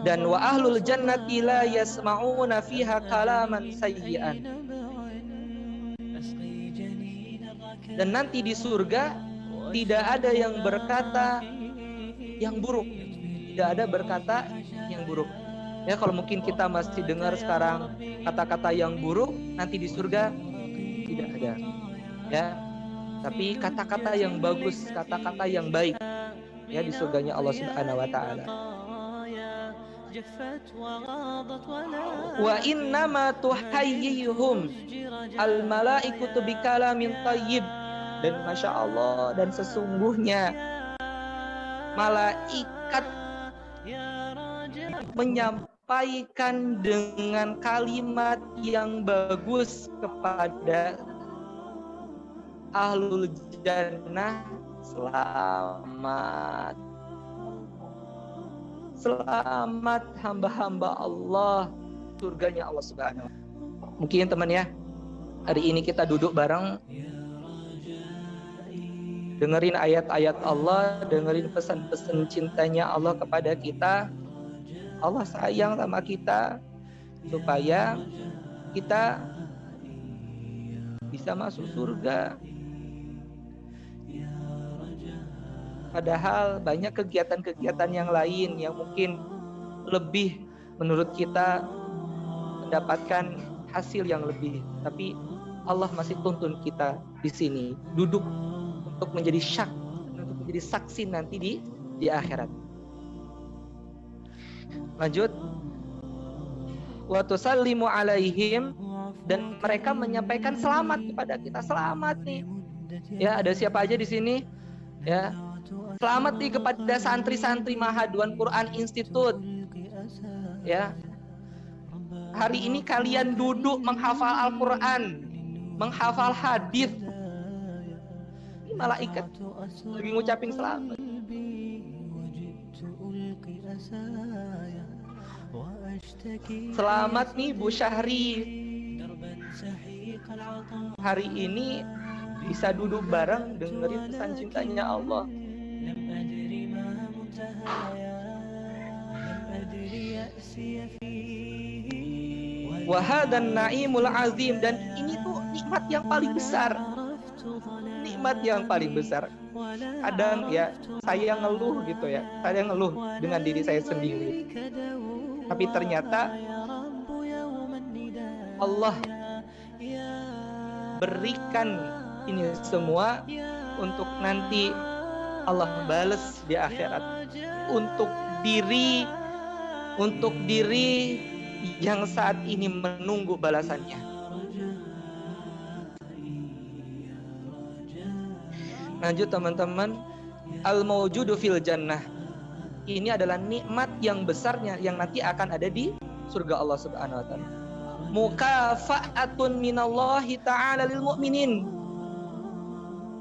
Dan wa ahlul jannati la yasma'una fiha kalaman sayyi'an. Dan nanti di surga tidak ada yang berkata yang buruk, tidak ada berkata yang buruk. Ya, kalau mungkin kita masih dengar sekarang kata-kata yang buruk, nanti di surga tidak ada. Ya, tapi kata-kata yang bagus, kata-kata yang baik, ya, di surganya Allah Subhanahu wa taala. Wa innama tuhayyihum al malaikatu bikalamin thayyib. Dan masya Allah, dan sesungguhnya malaikat menyampaikan dengan kalimat yang bagus kepada ahlul jannah, selamat, selamat hamba-hamba Allah, surganya Allah Subhanahu. Mungkin teman ya, hari ini kita duduk bareng, dengerin ayat-ayat Allah, dengerin pesan-pesan cintanya Allah kepada kita. Allah sayang sama kita supaya kita bisa masuk surga. Padahal banyak kegiatan-kegiatan yang lain yang mungkin lebih menurut kita mendapatkan hasil yang lebih. Tapi Allah masih tuntun kita di sini, duduk untuk menjadi untuk menjadi saksi nanti di akhirat. Lanjut. wa tusallimu alaihim, dan mereka menyampaikan selamat kepada kita. Selamat nih. Ya, ada siapa aja di sini? Ya. Selamat nih kepada santri-santri Mahaduan Quran Institute. Ya. Hari ini kalian duduk menghafal Al-Quran, menghafal hadis. Ini malaikat lagi ngucapin selamat. Selamat nih Bu Syahri. Hari ini bisa duduk bareng dengerin pesan cintanya Allah. Wahadan naimul azim, dan ini tuh nikmat yang paling besar. Nikmat yang paling besar. Kadang ya saya ngeluh gitu ya. Saya ngeluh dengan diri saya sendiri. Tapi ternyata Allah berikan ini semua untuk nanti Allah balas di akhirat, untuk diri yang saat ini menunggu balasannya. Lanjut teman-teman, al-mawjudu fil jannah. Ini adalah nikmat yang besarnya yang nanti akan ada di surga Allah Subhanahu wa taala. Mukafa'atun minallahi ta'ala lil mu'minin.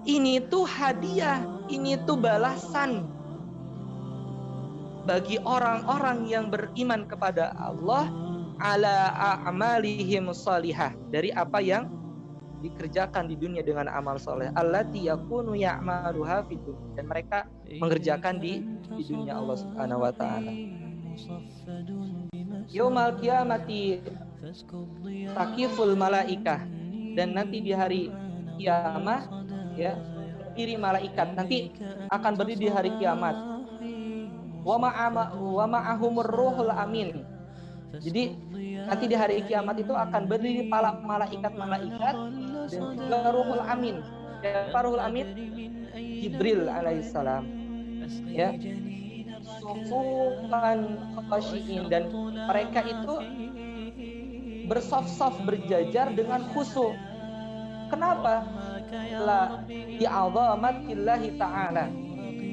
Ini tuh hadiah, ini tuh balasan bagi orang-orang yang beriman kepada Allah ala a'malihim shalihah, dari apa yang dikerjakan di dunia dengan amal soleh, allati yakunu ya'maluha fid dunya, dan mereka mengerjakan di dunia Allah Subhanahu wa taala. Yaumal qiyamati takiful malaikah, dan nanti di hari kiamat ya, berdiri malaikat nanti akan berdiri di hari kiamat. Wa ma'ahumur ruhul amin. Jadi nanti di hari kiamat itu akan berdiri para malaikat-malaikat dan juga ruhul amin. Siapa ruhul amin? Jibril alaihissalam. Ya. Sufufan khashiin, dan mereka itu bersaf-saf berjajar dengan khusyuk. Kenapa? La bi'azamatillahi ta'ala,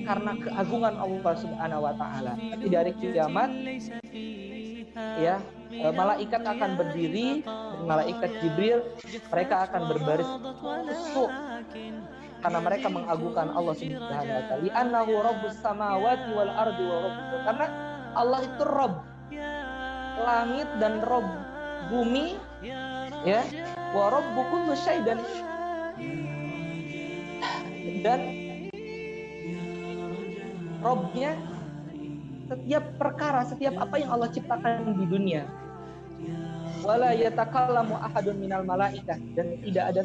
karena keagungan Allah Subhanahu wa taala. Nanti dari kiamat ya, malaikat akan berdiri, malaikat Jibril, mereka akan berbaris khusyuk karena mereka mengagungkan Allah Subhanahu wa taala. Annahu rabbus samawati wal ardi wa rabbuh, karena Allah itu Rabb langit dan Rabb bumi ya, wa rabbu kulli syai', dan Rabbnya setiap perkara, setiap apa yang Allah ciptakan di dunia. Wala yatakallamu ahadun minal malaikah, dan tidak ada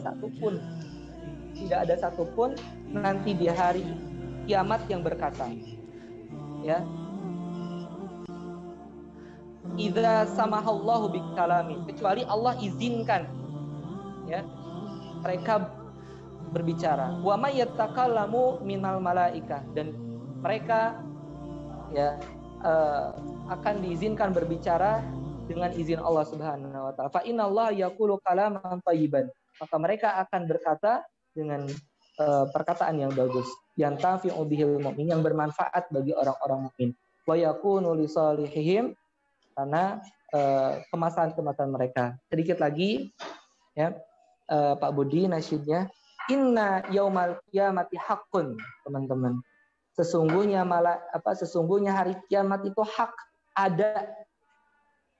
satupun nanti di hari kiamat yang berkata ya, idza samahallahu bikalami, kecuali Allah izinkan ya mereka berbicara. Wa may yatakallamu minal malaikah, dan mereka ya akan diizinkan berbicara dengan izin Allah Subhanahu wa taala. Fa innallaha yaqulu kalaman thayyiban, maka mereka akan berkata dengan perkataan yang bagus, yang tafi'u bihil mu'min, yang bermanfaat bagi orang-orang mukmin. Wa yakunu li salihihim, karena kemaslahatan mereka. Sedikit lagi ya Pak Budi nasyidnya, inna yaumal qiyamati haqqun, teman-teman. Sesungguhnya hari kiamat itu hak, ada.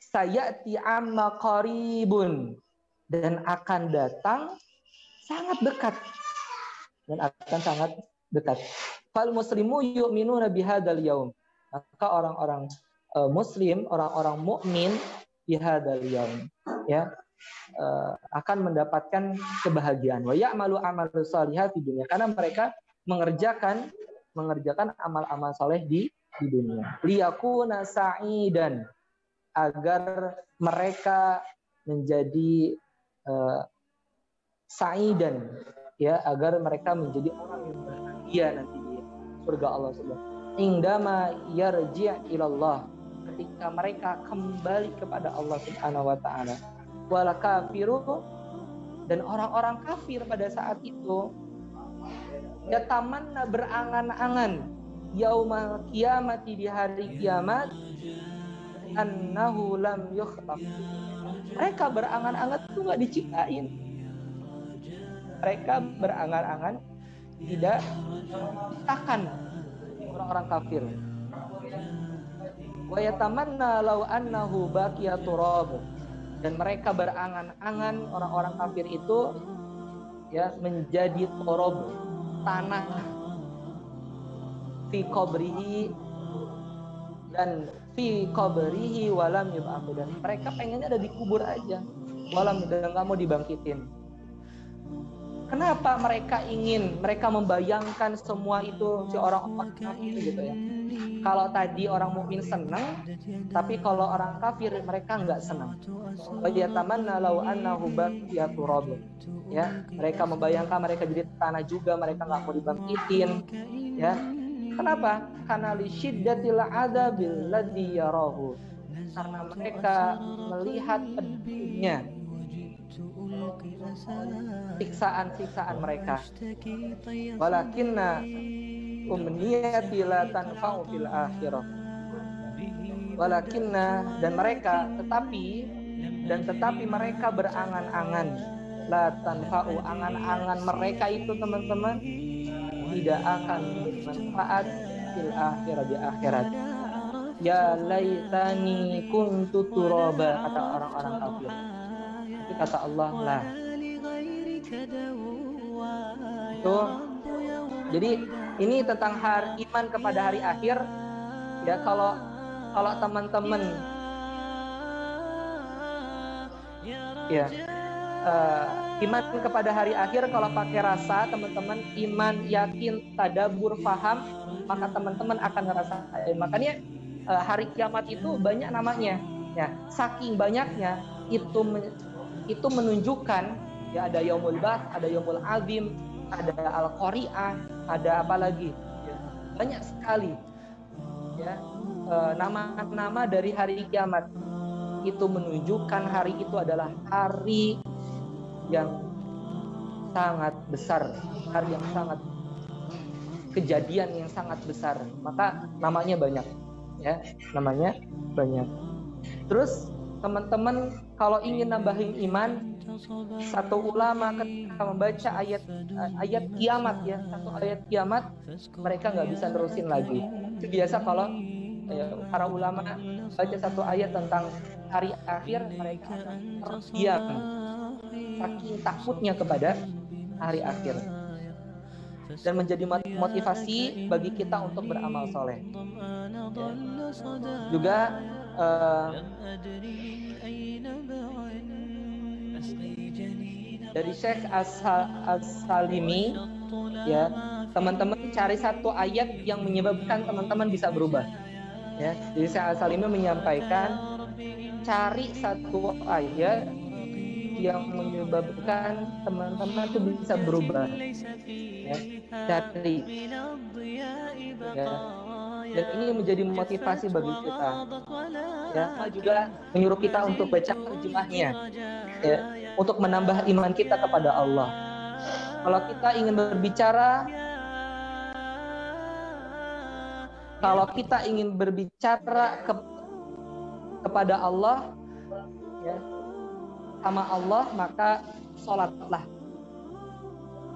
Sayati amma qaribun, dan akan datang sangat dekat, Fal muslimu yu'minuna bihadzal yaum, maka orang-orang muslim, orang-orang mukmin bihadzal yaum ya akan mendapatkan kebahagiaan. Wa ya'malu amalu shalihah di dunia, karena mereka mengerjakan amal-amal saleh di dunia. Liyakuna sa'idan, agar mereka menjadi sa'idan ya, agar mereka menjadi orang yang bahagia nanti di surga Allah Subhanahu. Indama yarji' ilallah, ketika mereka kembali kepada Allah Subhanahu wa taala. Wal kafiru, dan orang-orang kafir pada saat itu yatamanna, berangan-angan, yaumal kiamati, di hari kiamat, annahu lam yukhlaq. Mereka berangan-angan itu nggak diciptain. Mereka berangan-angan tidak diciptakan, orang-orang kafir. Wa yatamanna law annahu baqiya turab, dan mereka berangan-angan, orang-orang kafir itu ya menjadi turab, tanah, fi qabrihi, dan fi qabrihi walam yub'atsu, dan mereka pengennya ada di kubur aja, walam, dan nggak mau dibangkitin. Kenapa mereka membayangkan semua itu si orang-orang kafir gitu ya? Kalau tadi orang mukmin senang, tapi kalau orang kafir mereka nggak senang. Wa yatamanna law annahu baqiya turab. Ya, mereka membayangkan mereka jadi tanah juga, mereka nggak mau dibangkitin. Ya, kenapa? Karena li syiddatil adzabil ladzi yarahu. Karena mereka melihat pedihnya siksaan-siksaan mereka. Walakinna umniyati la tanfa'u fil akhirah. Walakinna, dan mereka tetapi mereka berangan-angan, la tanfa'u, angan-angan mereka itu teman-teman tidak akan bermanfaat fil akhirah, di akhirat. Ya laitani kuntu turaba, kata orang-orang kafir. Tapi kata Allah lah. Itu. Jadi ini tentang iman kepada hari akhir. Ya, kalau teman-teman ya iman kepada hari akhir, kalau pakai rasa teman-teman, iman, yakin, tadabbur, faham, maka teman-teman akan ngerasain. Makanya hari kiamat itu banyak namanya. Ya, saking banyaknya itu menunjukkan ya, ada yaumul ba'ts, ada yaumul azim, ada al-qari'ah, ada apa lagi? Ya, banyak sekali ya nama-nama dari hari kiamat. Itu menunjukkan hari itu adalah hari yang sangat besar, hari yang sangat, kejadian yang sangat besar. Maka namanya banyak ya, namanya banyak. Terus teman-teman kalau ingin nambahin iman, satu ulama ketika membaca ayat kiamat ya, satu ayat kiamat, mereka nggak bisa terusin lagi. Itu biasa kalau para ulama baca satu ayat tentang hari akhir, mereka terdiam saking takutnya kepada hari akhir, dan menjadi motivasi bagi kita untuk beramal soleh. Juga dari Syekh As-Salimi ya, teman-teman cari satu ayat yang menyebabkan teman-teman bisa berubah ya. Jadi Syekh As-Salimi menyampaikan, cari satu ayat yang menyebabkan teman-teman itu bisa berubah ya, cari ya. Dan ini menjadi motivasi bagi kita ya, juga menyuruh kita untuk baca terjemahnya ya, untuk menambah iman kita kepada Allah. Kalau kita ingin berbicara kepada Allah ya, sama Allah, maka sholatlah.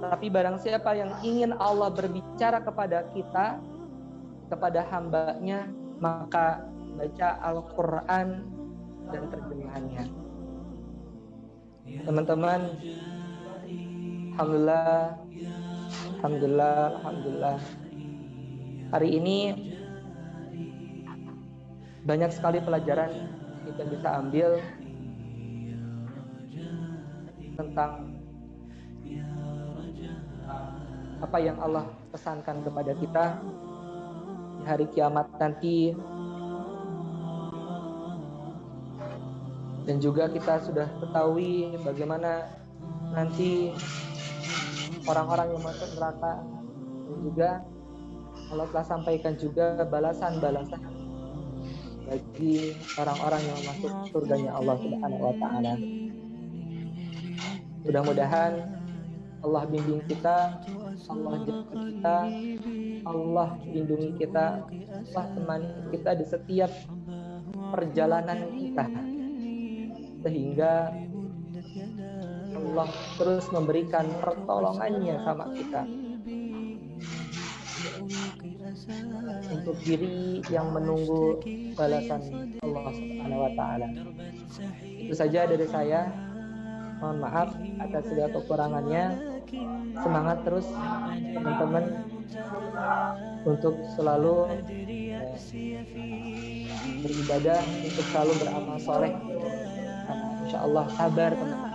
Tapi barang siapa yang ingin Allah berbicara kepada kita, kepada hambanya, maka baca Al-Quran dan terjemahannya. Teman-teman, Alhamdulillah, hari ini banyak sekali pelajaran kita bisa ambil tentang apa yang Allah pesankan kepada kita di hari kiamat nanti. Dan juga kita sudah ketahui bagaimana nanti orang-orang yang masuk neraka, dan juga Allah telah sampaikan juga balasan-balasan bagi orang-orang yang masuk surganya Allah Subhanahu wa taala. Mudah-mudahan Allah bimbing kita, Allah jaga kita, Allah lindungi kita, Allah temani kita di setiap perjalanan kita, sehingga Allah terus memberikan pertolongannya sama kita untuk diri yang menunggu balasan Allah Subhanahu wa taala. Itu saja dari saya. Mohon maaf atas segala kekurangannya. Semangat terus teman-teman untuk selalu beribadah, untuk selalu beramal soleh. Insya Allah sabar teman-teman,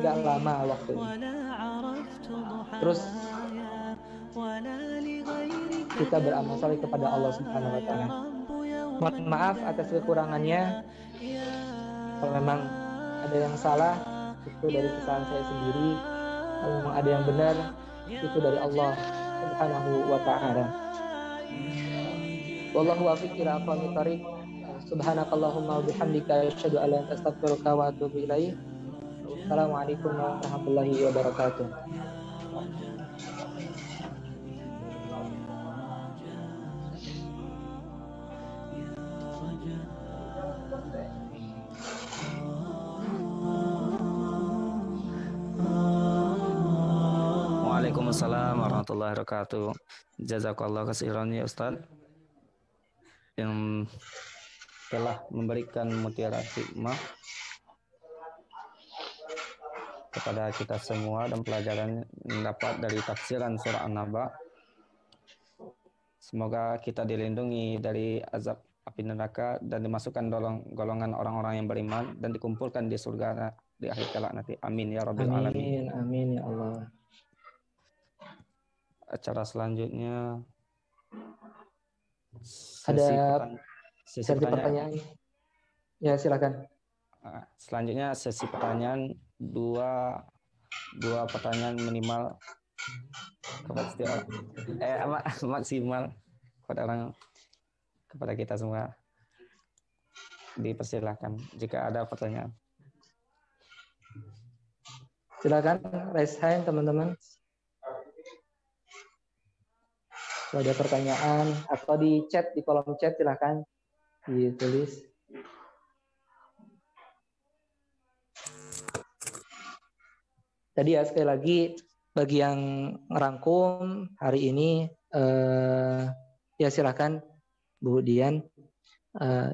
nggak lama waktu ini. Terus kita beramal soleh kepada Allah Subhanahu wa taala. Mohon maaf atas kekurangannya. Kalau memang ada yang salah, itu dari kesalahan saya sendiri. Kalau memang ada yang benar, itu dari Allah Subhanahu wa taala. Wallahu a'lam ila aqwamit thoriq. Subhanakallahumma wa bihamdika asyhadu an la ilaha illa anta astaghfiruka wa atubu ilaik. Assalamualaikum warahmatullahi wabarakatuh. Waalaikumsalam warahmatullahi wabarakatuh. Jazakallah khairan ya Ustaz yang telah memberikan mutiara hikmah kepada kita semua dan pelajaran yang dapat dari tafsiran surah An-Naba. Semoga kita dilindungi dari azab api neraka dan dimasukkan golongan orang-orang yang beriman dan dikumpulkan di surga di akhir kelak nanti. Amin ya rabbil alamin. Amin ya Allah. Acara selanjutnya Ada sesi pertanyaan. Ya silakan. Selanjutnya sesi pertanyaan, dua pertanyaan minimal maksimal kepada kita semua. Dipersilakan jika ada pertanyaan. Silakan raise hand teman-teman. Kalau ada pertanyaan atau di chat, di kolom chat silakan ditulis. Tadi ya sekali lagi bagi yang ngerangkum hari ini ya silakan Bu Dian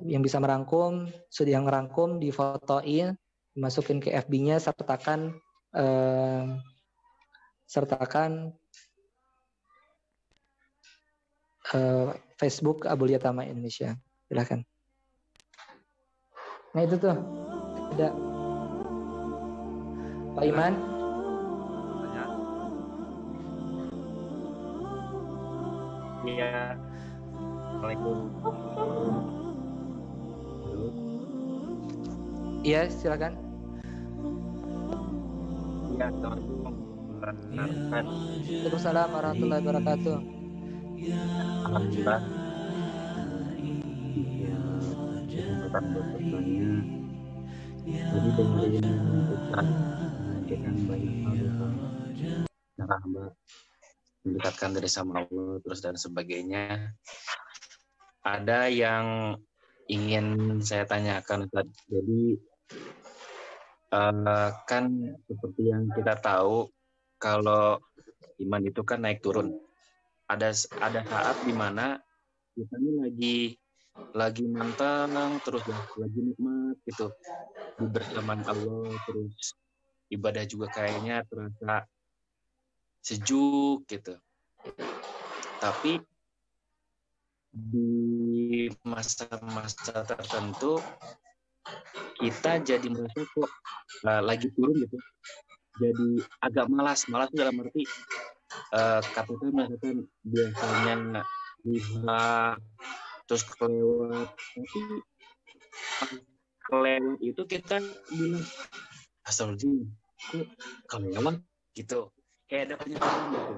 yang bisa merangkum, sudah yang ngerangkum difotoin, dimasukin ke FB-nya, sertakan Facebook Abulia Tama Indonesia. Silakan. Nah itu tuh ada Pak Iman. Iya. Assalamualaikum. Iya, silakan. Iya, assalamualaikum. Waalaikumsalam warahmatullahi wabarakatuh. Alhamdulillah. Kesempatan bertanya. Jadi dengerin Ustaz menyampaikan banyak hal tentang cara hamba mendekatkan diri sama Allah terus dan sebagainya. Ada yang ingin saya tanyakan Ustaz. Jadi kan seperti yang kita tahu kalau iman itu kan naik turun. Ada saat di mana kita ini lagi mantang terus lagi nikmat gitu di bersamaan Allah, terus ibadah juga kayaknya terasa sejuk gitu. Tapi di masa-masa tertentu kita jadi merasa kok lagi turun gitu, jadi agak malas dalam arti katakan merasakan biasanya bisa terus kelewat, tapi kelewat itu kita bilang astagfirullah kok kelewat gitu, kayak ada penyesalan gitu.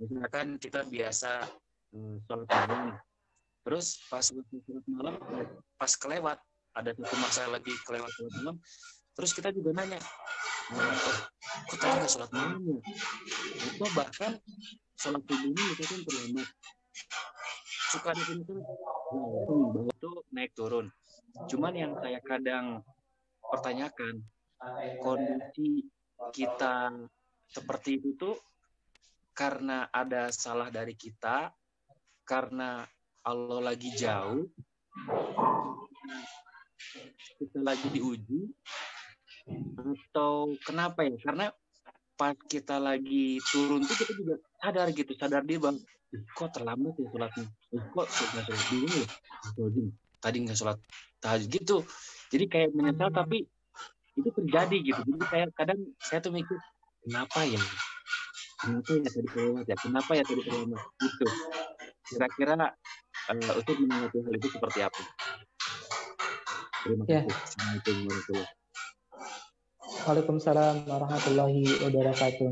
Misalkan kita biasa sholat malam Terus pas sholat malam, pas kelewat, ada satu masa lagi kelewat sholat malam, terus kita juga nanya, kok tadi nggak sholat malam ya? Atau bahkan sholat subuh ini misalkan terlambat. Suka ada bahwa itu naik turun. Cuman yang saya kadang pertanyakan, kondisi kita seperti itu tuh karena ada salah dari kita, karena Allah lagi jauh, kita lagi diuji, atau kenapa ya? Karena pas kita lagi turun tuh kita juga sadar diri bang, kok terlambat ya sholatnya, kok nggak sholat dulu ya, tadi nggak sholat tahajud gitu. Jadi kayak menyesal, tapi itu terjadi gitu. Jadi kayak kadang saya tuh mikir, kenapa ya tadi terlambat gitu. Kira-kira untuk menanggapi hal itu seperti apa? Terima kasih. Assalamualaikum warahmatullahi wabarakatuh. Waalaikumsalam warahmatullahi wabarakatuh.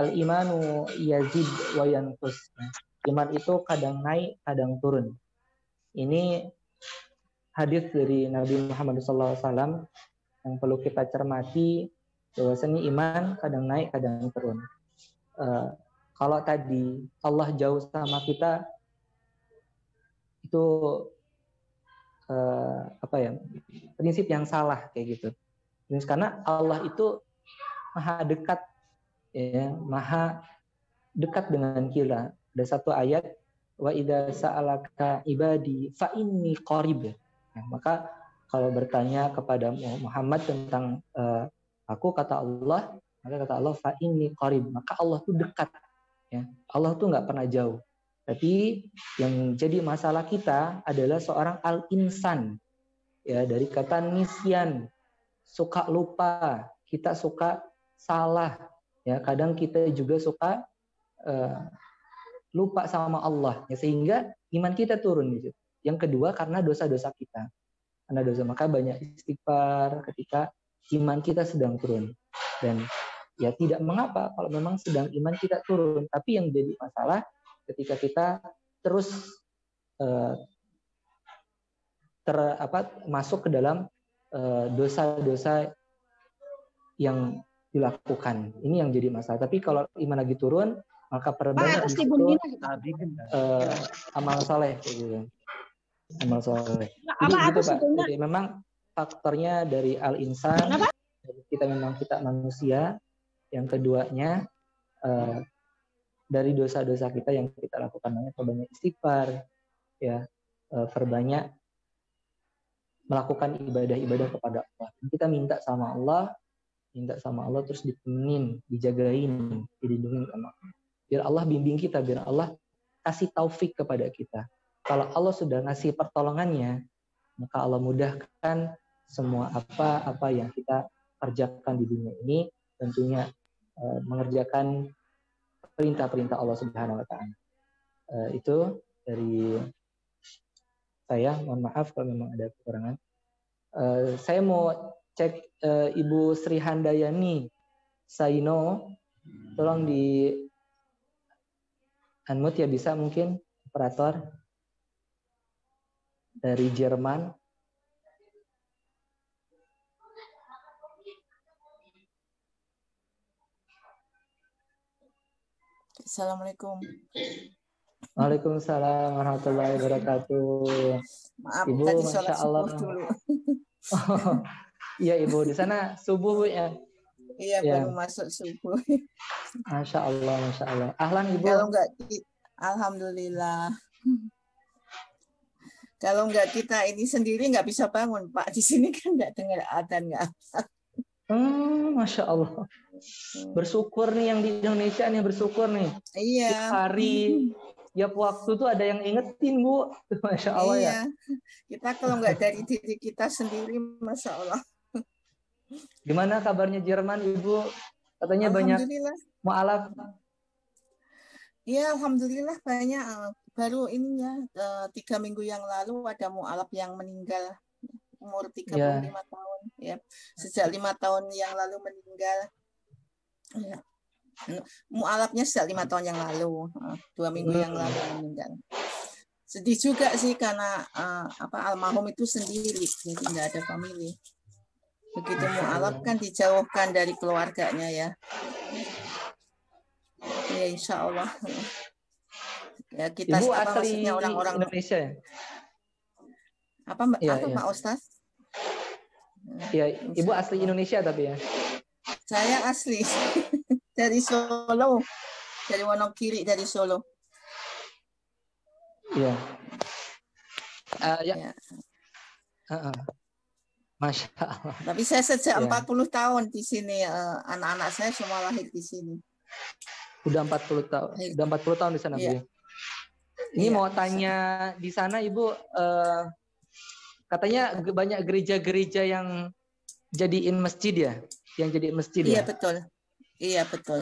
Al-imanu yazid wa yanqus. Iman itu kadang naik, kadang turun. Ini hadis dari Nabi Muhammad SAW yang perlu kita cermati, bahwasanya iman kadang naik, kadang turun. Kalau tadi Allah jauh sama kita, itu prinsip yang salah kayak gitu. Karena Allah itu maha dekat, ya, maha dekat dengan kita. Ada satu ayat, wa idza sa'alaka ibadi fa inni qarib. Nah, maka kalau bertanya kepada Muhammad tentang aku, kata Allah, maka kata Allah fa inni qarib, maka Allah tuh dekat, ya. Allah tuh nggak pernah jauh. Tapi yang jadi masalah kita adalah seorang al-insan, ya, dari kata nisyan, suka lupa, kita suka salah, ya, kadang kita juga suka lupa sama Allah, ya, sehingga iman kita turun gitu. Yang kedua karena dosa-dosa kita, karena dosa, maka banyak istighfar ketika iman kita sedang turun. Dan ya tidak mengapa kalau memang sedang iman kita turun, tapi yang jadi masalah ketika kita terus masuk ke dalam dosa-dosa yang dilakukan. Ini yang jadi masalah. Tapi kalau iman lagi turun, maka perbanyak di situ amal soleh, gitu. Amal soleh. Jadi gitu Pak. Jadi memang faktornya dari al-insan, kita memang kita manusia. Yang keduanya dari dosa-dosa kita yang kita lakukan, perbanyak istighfar, ya, perbanyak melakukan ibadah-ibadah kepada Allah. Kita minta sama Allah terus ditemenin, dijagain, dilindungi sama Allah. Biar Allah bimbing kita, biar Allah kasih taufik kepada kita. Kalau Allah sudah ngasih pertolongannya, maka Allah mudahkan semua apa yang kita kerjakan di dunia ini, tentunya mengerjakan perintah-perintah Allah Subhanahu wa taala. Itu dari saya, mohon maaf kalau memang ada kekurangan. Saya mau cek Ibu Sri Handayani Saino, tolong di unmute ya, bisa mungkin operator dari Jerman. Assalamualaikum. Waalaikumsalam warahmatullahi wabarakatuh. Maaf, Ibu, tadi Masya sholat Allah. subuh dulu. Iya Ibu, di sana subuh ya? Iya, Ya. baru masuk subuh. Masya Allah, Masya Allah. Ahlan Ibu. Kalau enggak, alhamdulillah. Kalau enggak kita ini sendiri enggak bisa bangun, Pak. Di sini kan enggak dengar adzan, enggak. Masya Allah. Bersyukur nih yang di Indonesia nih, bersyukur nih. Iya. Tiap hari, tiap waktu tuh ada yang ingetin Bu. Masya Allah Iya. ya. Kita kalau enggak dari diri kita sendiri, Masya Allah. Gimana kabarnya Jerman Ibu? Katanya banyak mu'alaf. Iya, alhamdulillah banyak. Baru ini ya 3 minggu yang lalu ada mu'alaf yang meninggal umur 35 tahun ya. Sejak 5 tahun yang lalu meninggal. Ya. Mualafnya sejak 5 tahun yang lalu, 2 minggu yang lalu meninggal. Sedih juga sih karena almarhum itu sendiri, jadi nggak ada family. Begitu mualaf kan dijauhkan dari keluarganya ya. Ya insya Allah. Ya kita Ibu maksudnya asli orang-orang Indonesia ya? Pak Iya. Ustaz? Iya, Ibu asli Indonesia tapi ya. Saya asli dari Solo, dari Wonogiri, dari Solo. Iya. Ya. Ya. Masya Allah. Tapi saya sejak Ya. 40 tahun di sini, anak-anak saya semua lahir di sini. Udah 40 tahun. Udah 40 tahun di sana, Bu. Iya. Ini Iya, mau tanya di sana Ibu, katanya banyak gereja-gereja yang jadiin masjid ya? Yang jadiin masjid Iya, ya? betul. Iya, betul.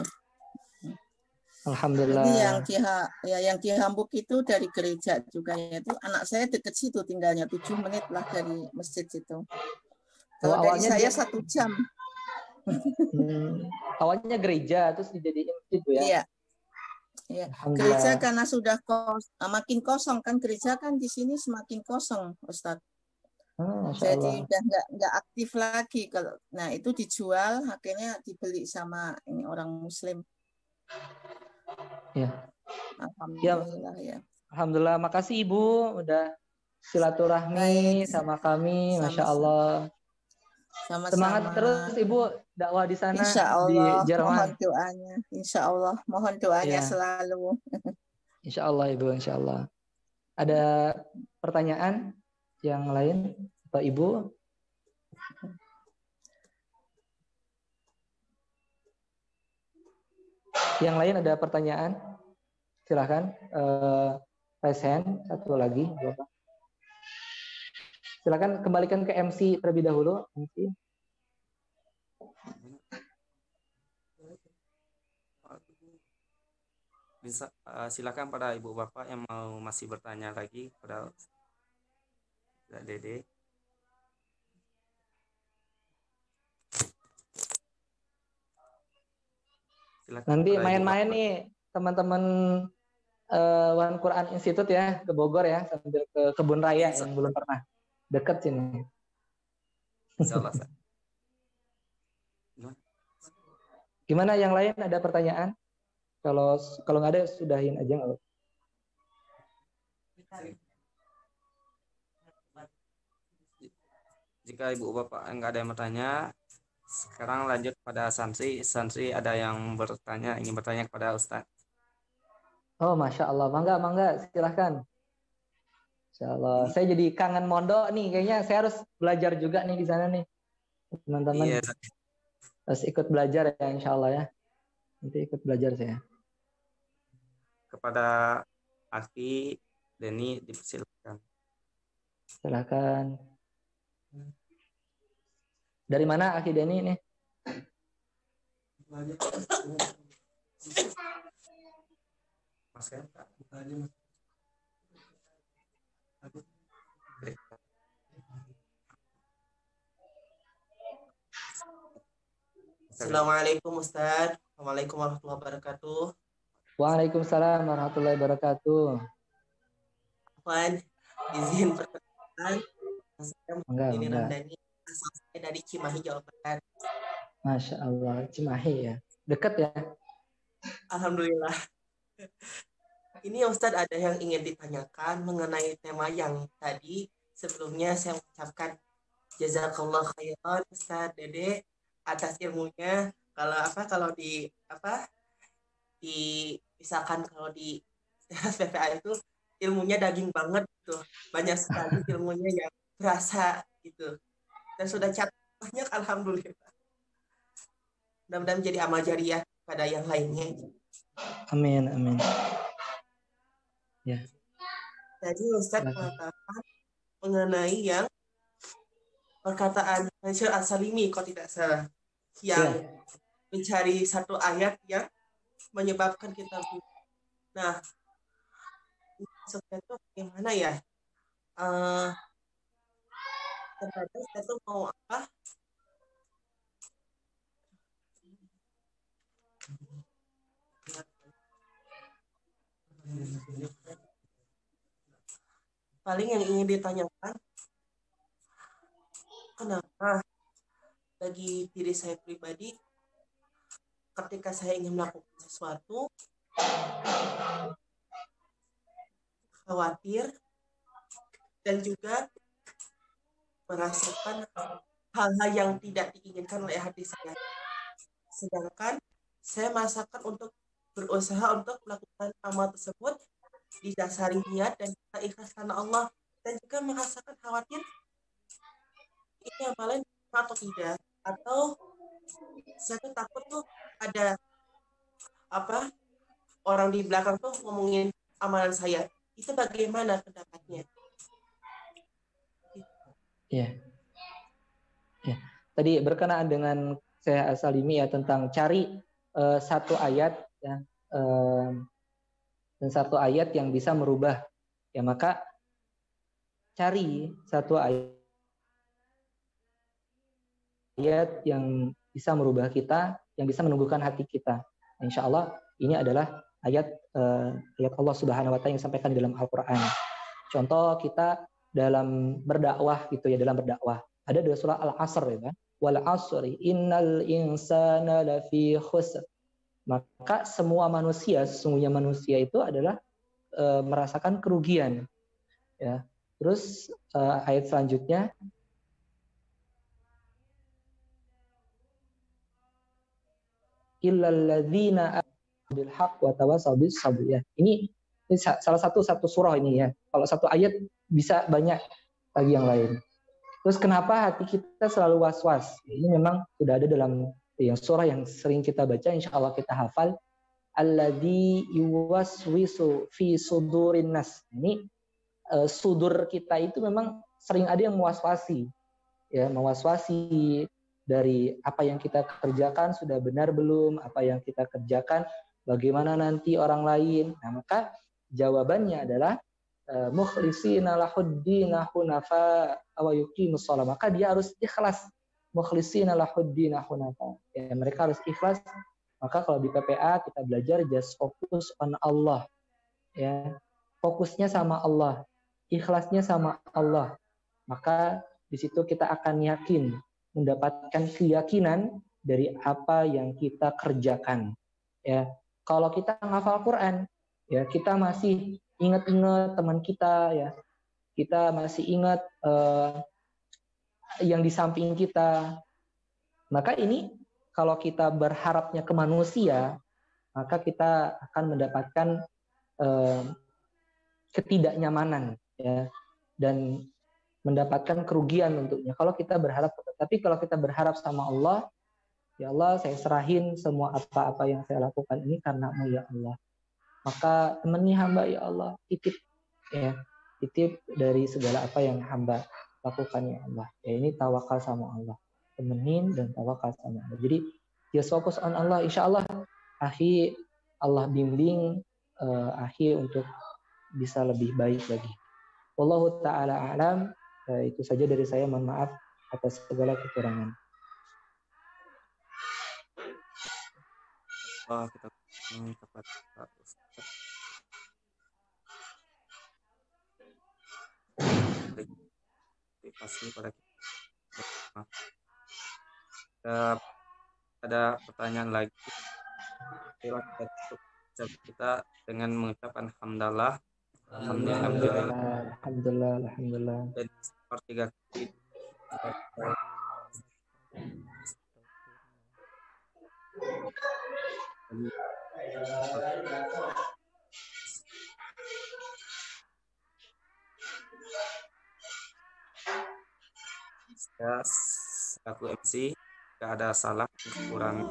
Alhamdulillah. Ini yang di Hamburg itu dari gereja juga ya. Itu anak saya dekat situ tinggalnya, 7 menit lah dari masjid situ. Kalau dari saya 1 jam. Awalnya gereja terus dijadiin masjid Bu ya? Iya. Iya. Gereja karena sudah makin kosong kan, gereja kan di sini semakin kosong, Ustaz. Jadi udah nggak aktif lagi. Nah itu dijual, akhirnya dibeli sama ini orang Muslim. Ya. Alhamdulillah ya. Alhamdulillah, makasih Ibu udah silaturahmi sama kami, Masya Allah. Sama-sama. Semangat terus Ibu dakwah di sana. Insya Allah, di Jerman. mohon doanya. Insya Allah, mohon doanya selalu. Insya Allah Ibu, Insya Allah. Ada pertanyaan yang lain atau Ibu? Yang lain ada pertanyaan? Silakan. Raise hand satu lagi. Silakan kembalikan ke MC terlebih dahulu. MC. Bisa silakan pada ibu bapak yang mau masih bertanya lagi pada Dede. Silakan. Nanti main-main nih teman-teman One Quran Institute ya ke Bogor ya sambil ke Kebun Raya yang belum pernah dekat sini. Insyaallah. Gimana yang lain ada pertanyaan? Kalau nggak ada sudahin aja nggak? Jika ibu bapak nggak ada yang bertanya, sekarang lanjut pada Sansi. Sansi ada yang ingin bertanya kepada Ustaz. Oh, Masya Allah, mangga, silahkan. Insya Allah. Saya jadi kangen mondok nih, kayaknya saya harus belajar juga nih di sana nih, teman-teman. Iya. Harus ikut belajar ya, Insya Allah ya. Nanti ikut belajar saya. Kepada Aki Deni dipersilakan. Silakan. Dari mana Aki Deni nih? Mas kan? Assalamualaikum Ustaz. Assalamualaikum warahmatullahi wabarakatuh. Waalaikumsalam warahmatullahi wabarakatuh. Puan, izin perkenalkan. Saya ini Ramdhani, asal saya dari Cimahi, Jawa Barat. Masya Allah, Cimahi ya. Dekat ya? Alhamdulillah. Ini Ustaz ada yang ingin ditanyakan mengenai tema yang tadi. Sebelumnya saya mengucapkan jazakallah khairan Ustaz Dede atas ilmunya. Kalau misalkan kalau di PPA itu ilmunya daging banget gitu. Banyak sekali ilmunya yang berasa gitu. Dan sudah banyak alhamdulillah. Mudah-mudahan menjadi amal jariah pada yang lainnya. Amin, amin. Ya. Jadi Ustaz mengatakan mengenai yang perkataan Syekh Al-Salimi kalau tidak salah yang mencari satu ayat yang menyebabkan kita nah maksudnya itu gimana ya? Terkadang saya tuh mau apa? paling yang ingin ditanyakan, kenapa bagi diri saya pribadi ketika saya ingin melakukan sesuatu khawatir dan juga merasakan hal-hal yang tidak diinginkan oleh hati saya. Sedangkan saya merasakan untuk berusaha untuk melakukan amal tersebut didasari niat dan kita ikhlas karena Allah, dan juga merasakan khawatir ini amalan atau tidak, atau saya tuh takut tuh ada apa orang di belakang tuh ngomongin amalan saya. Itu bagaimana pendapatnya? Ya. Ya. Tadi berkenaan dengan saya Salimi ya tentang cari satu ayat ya, dan satu ayat yang bisa merubah ya, maka cari satu ayat yang bisa merubah kita, yang bisa menumbuhkan hati kita. Insya Allah ini adalah ayat Allah Subhanahu Wa Taala yang disampaikan di dalam Al-Quran. Contoh kita dalam berdakwah gitu ya, dalam berdakwah ada di surah Al-Asr ya kan, wal asri innal insana lafi khusr. Maka semua manusia, sesungguhnya manusia itu adalah merasakan kerugian ya. Terus ayat selanjutnya illal ladzina bil haqq wa tawasaw bis sabr ya. Ini salah satu surah ini ya. Kalau satu ayat bisa banyak lagi yang lain. Terus kenapa hati kita selalu was-was? Ini memang sudah ada dalam yang surah yang sering kita baca, insya Allah kita hafal. Alladzi yuwaswisu fi sudurin nas. Ini sudur kita itu memang sering ada yang mewaswasi. Ya, mewaswasi dari apa yang kita kerjakan sudah benar belum, apa yang kita kerjakan bagaimana nanti orang lain. Nah, maka jawabannya adalah mukhlisina lahuddina hunafa wa yuqimus shalah. Maka dia harus ikhlas. Mukhlisina lahuddina hunafa. Ya, mereka harus ikhlas. Maka kalau di PPA kita belajar just focus on Allah. Ya, fokusnya sama Allah, ikhlasnya sama Allah. Maka di situ kita akan yakin, mendapatkan keyakinan dari apa yang kita kerjakan. Ya, kalau kita menghafal Quran, ya kita masih ingat-ingat teman kita, ya kita masih ingat yang di samping kita. Maka ini kalau kita berharapnya ke manusia, maka kita akan mendapatkan ketidaknyamanan, ya, dan mendapatkan kerugian untuknya. Kalau kita berharap, tapi kalau kita berharap sama Allah, ya Allah, saya serahin semua apa-apa yang saya lakukan ini karena-Mu ya Allah. Maka temani hamba ya Allah, titip ya, titip dari segala apa yang hamba lakukan ya Allah. Ya, ini tawakal sama Allah, temenin dan tawakal sama Allah. Jadi just fokus on Allah, insya Allah akhi Allah bimbing akhi untuk bisa lebih baik lagi. Wallahu ta'ala a'lam. Itu saja dari saya, mohon maaf atas segala kekurangan. Kita tepat Pak Ustaz. Pasti pada kita ada pertanyaan lagi. Kita dengan mengucapkan hamdalah, alhamdulillah. Dan sepertiga kali saya selaku MC tidak ada salah kekurangan.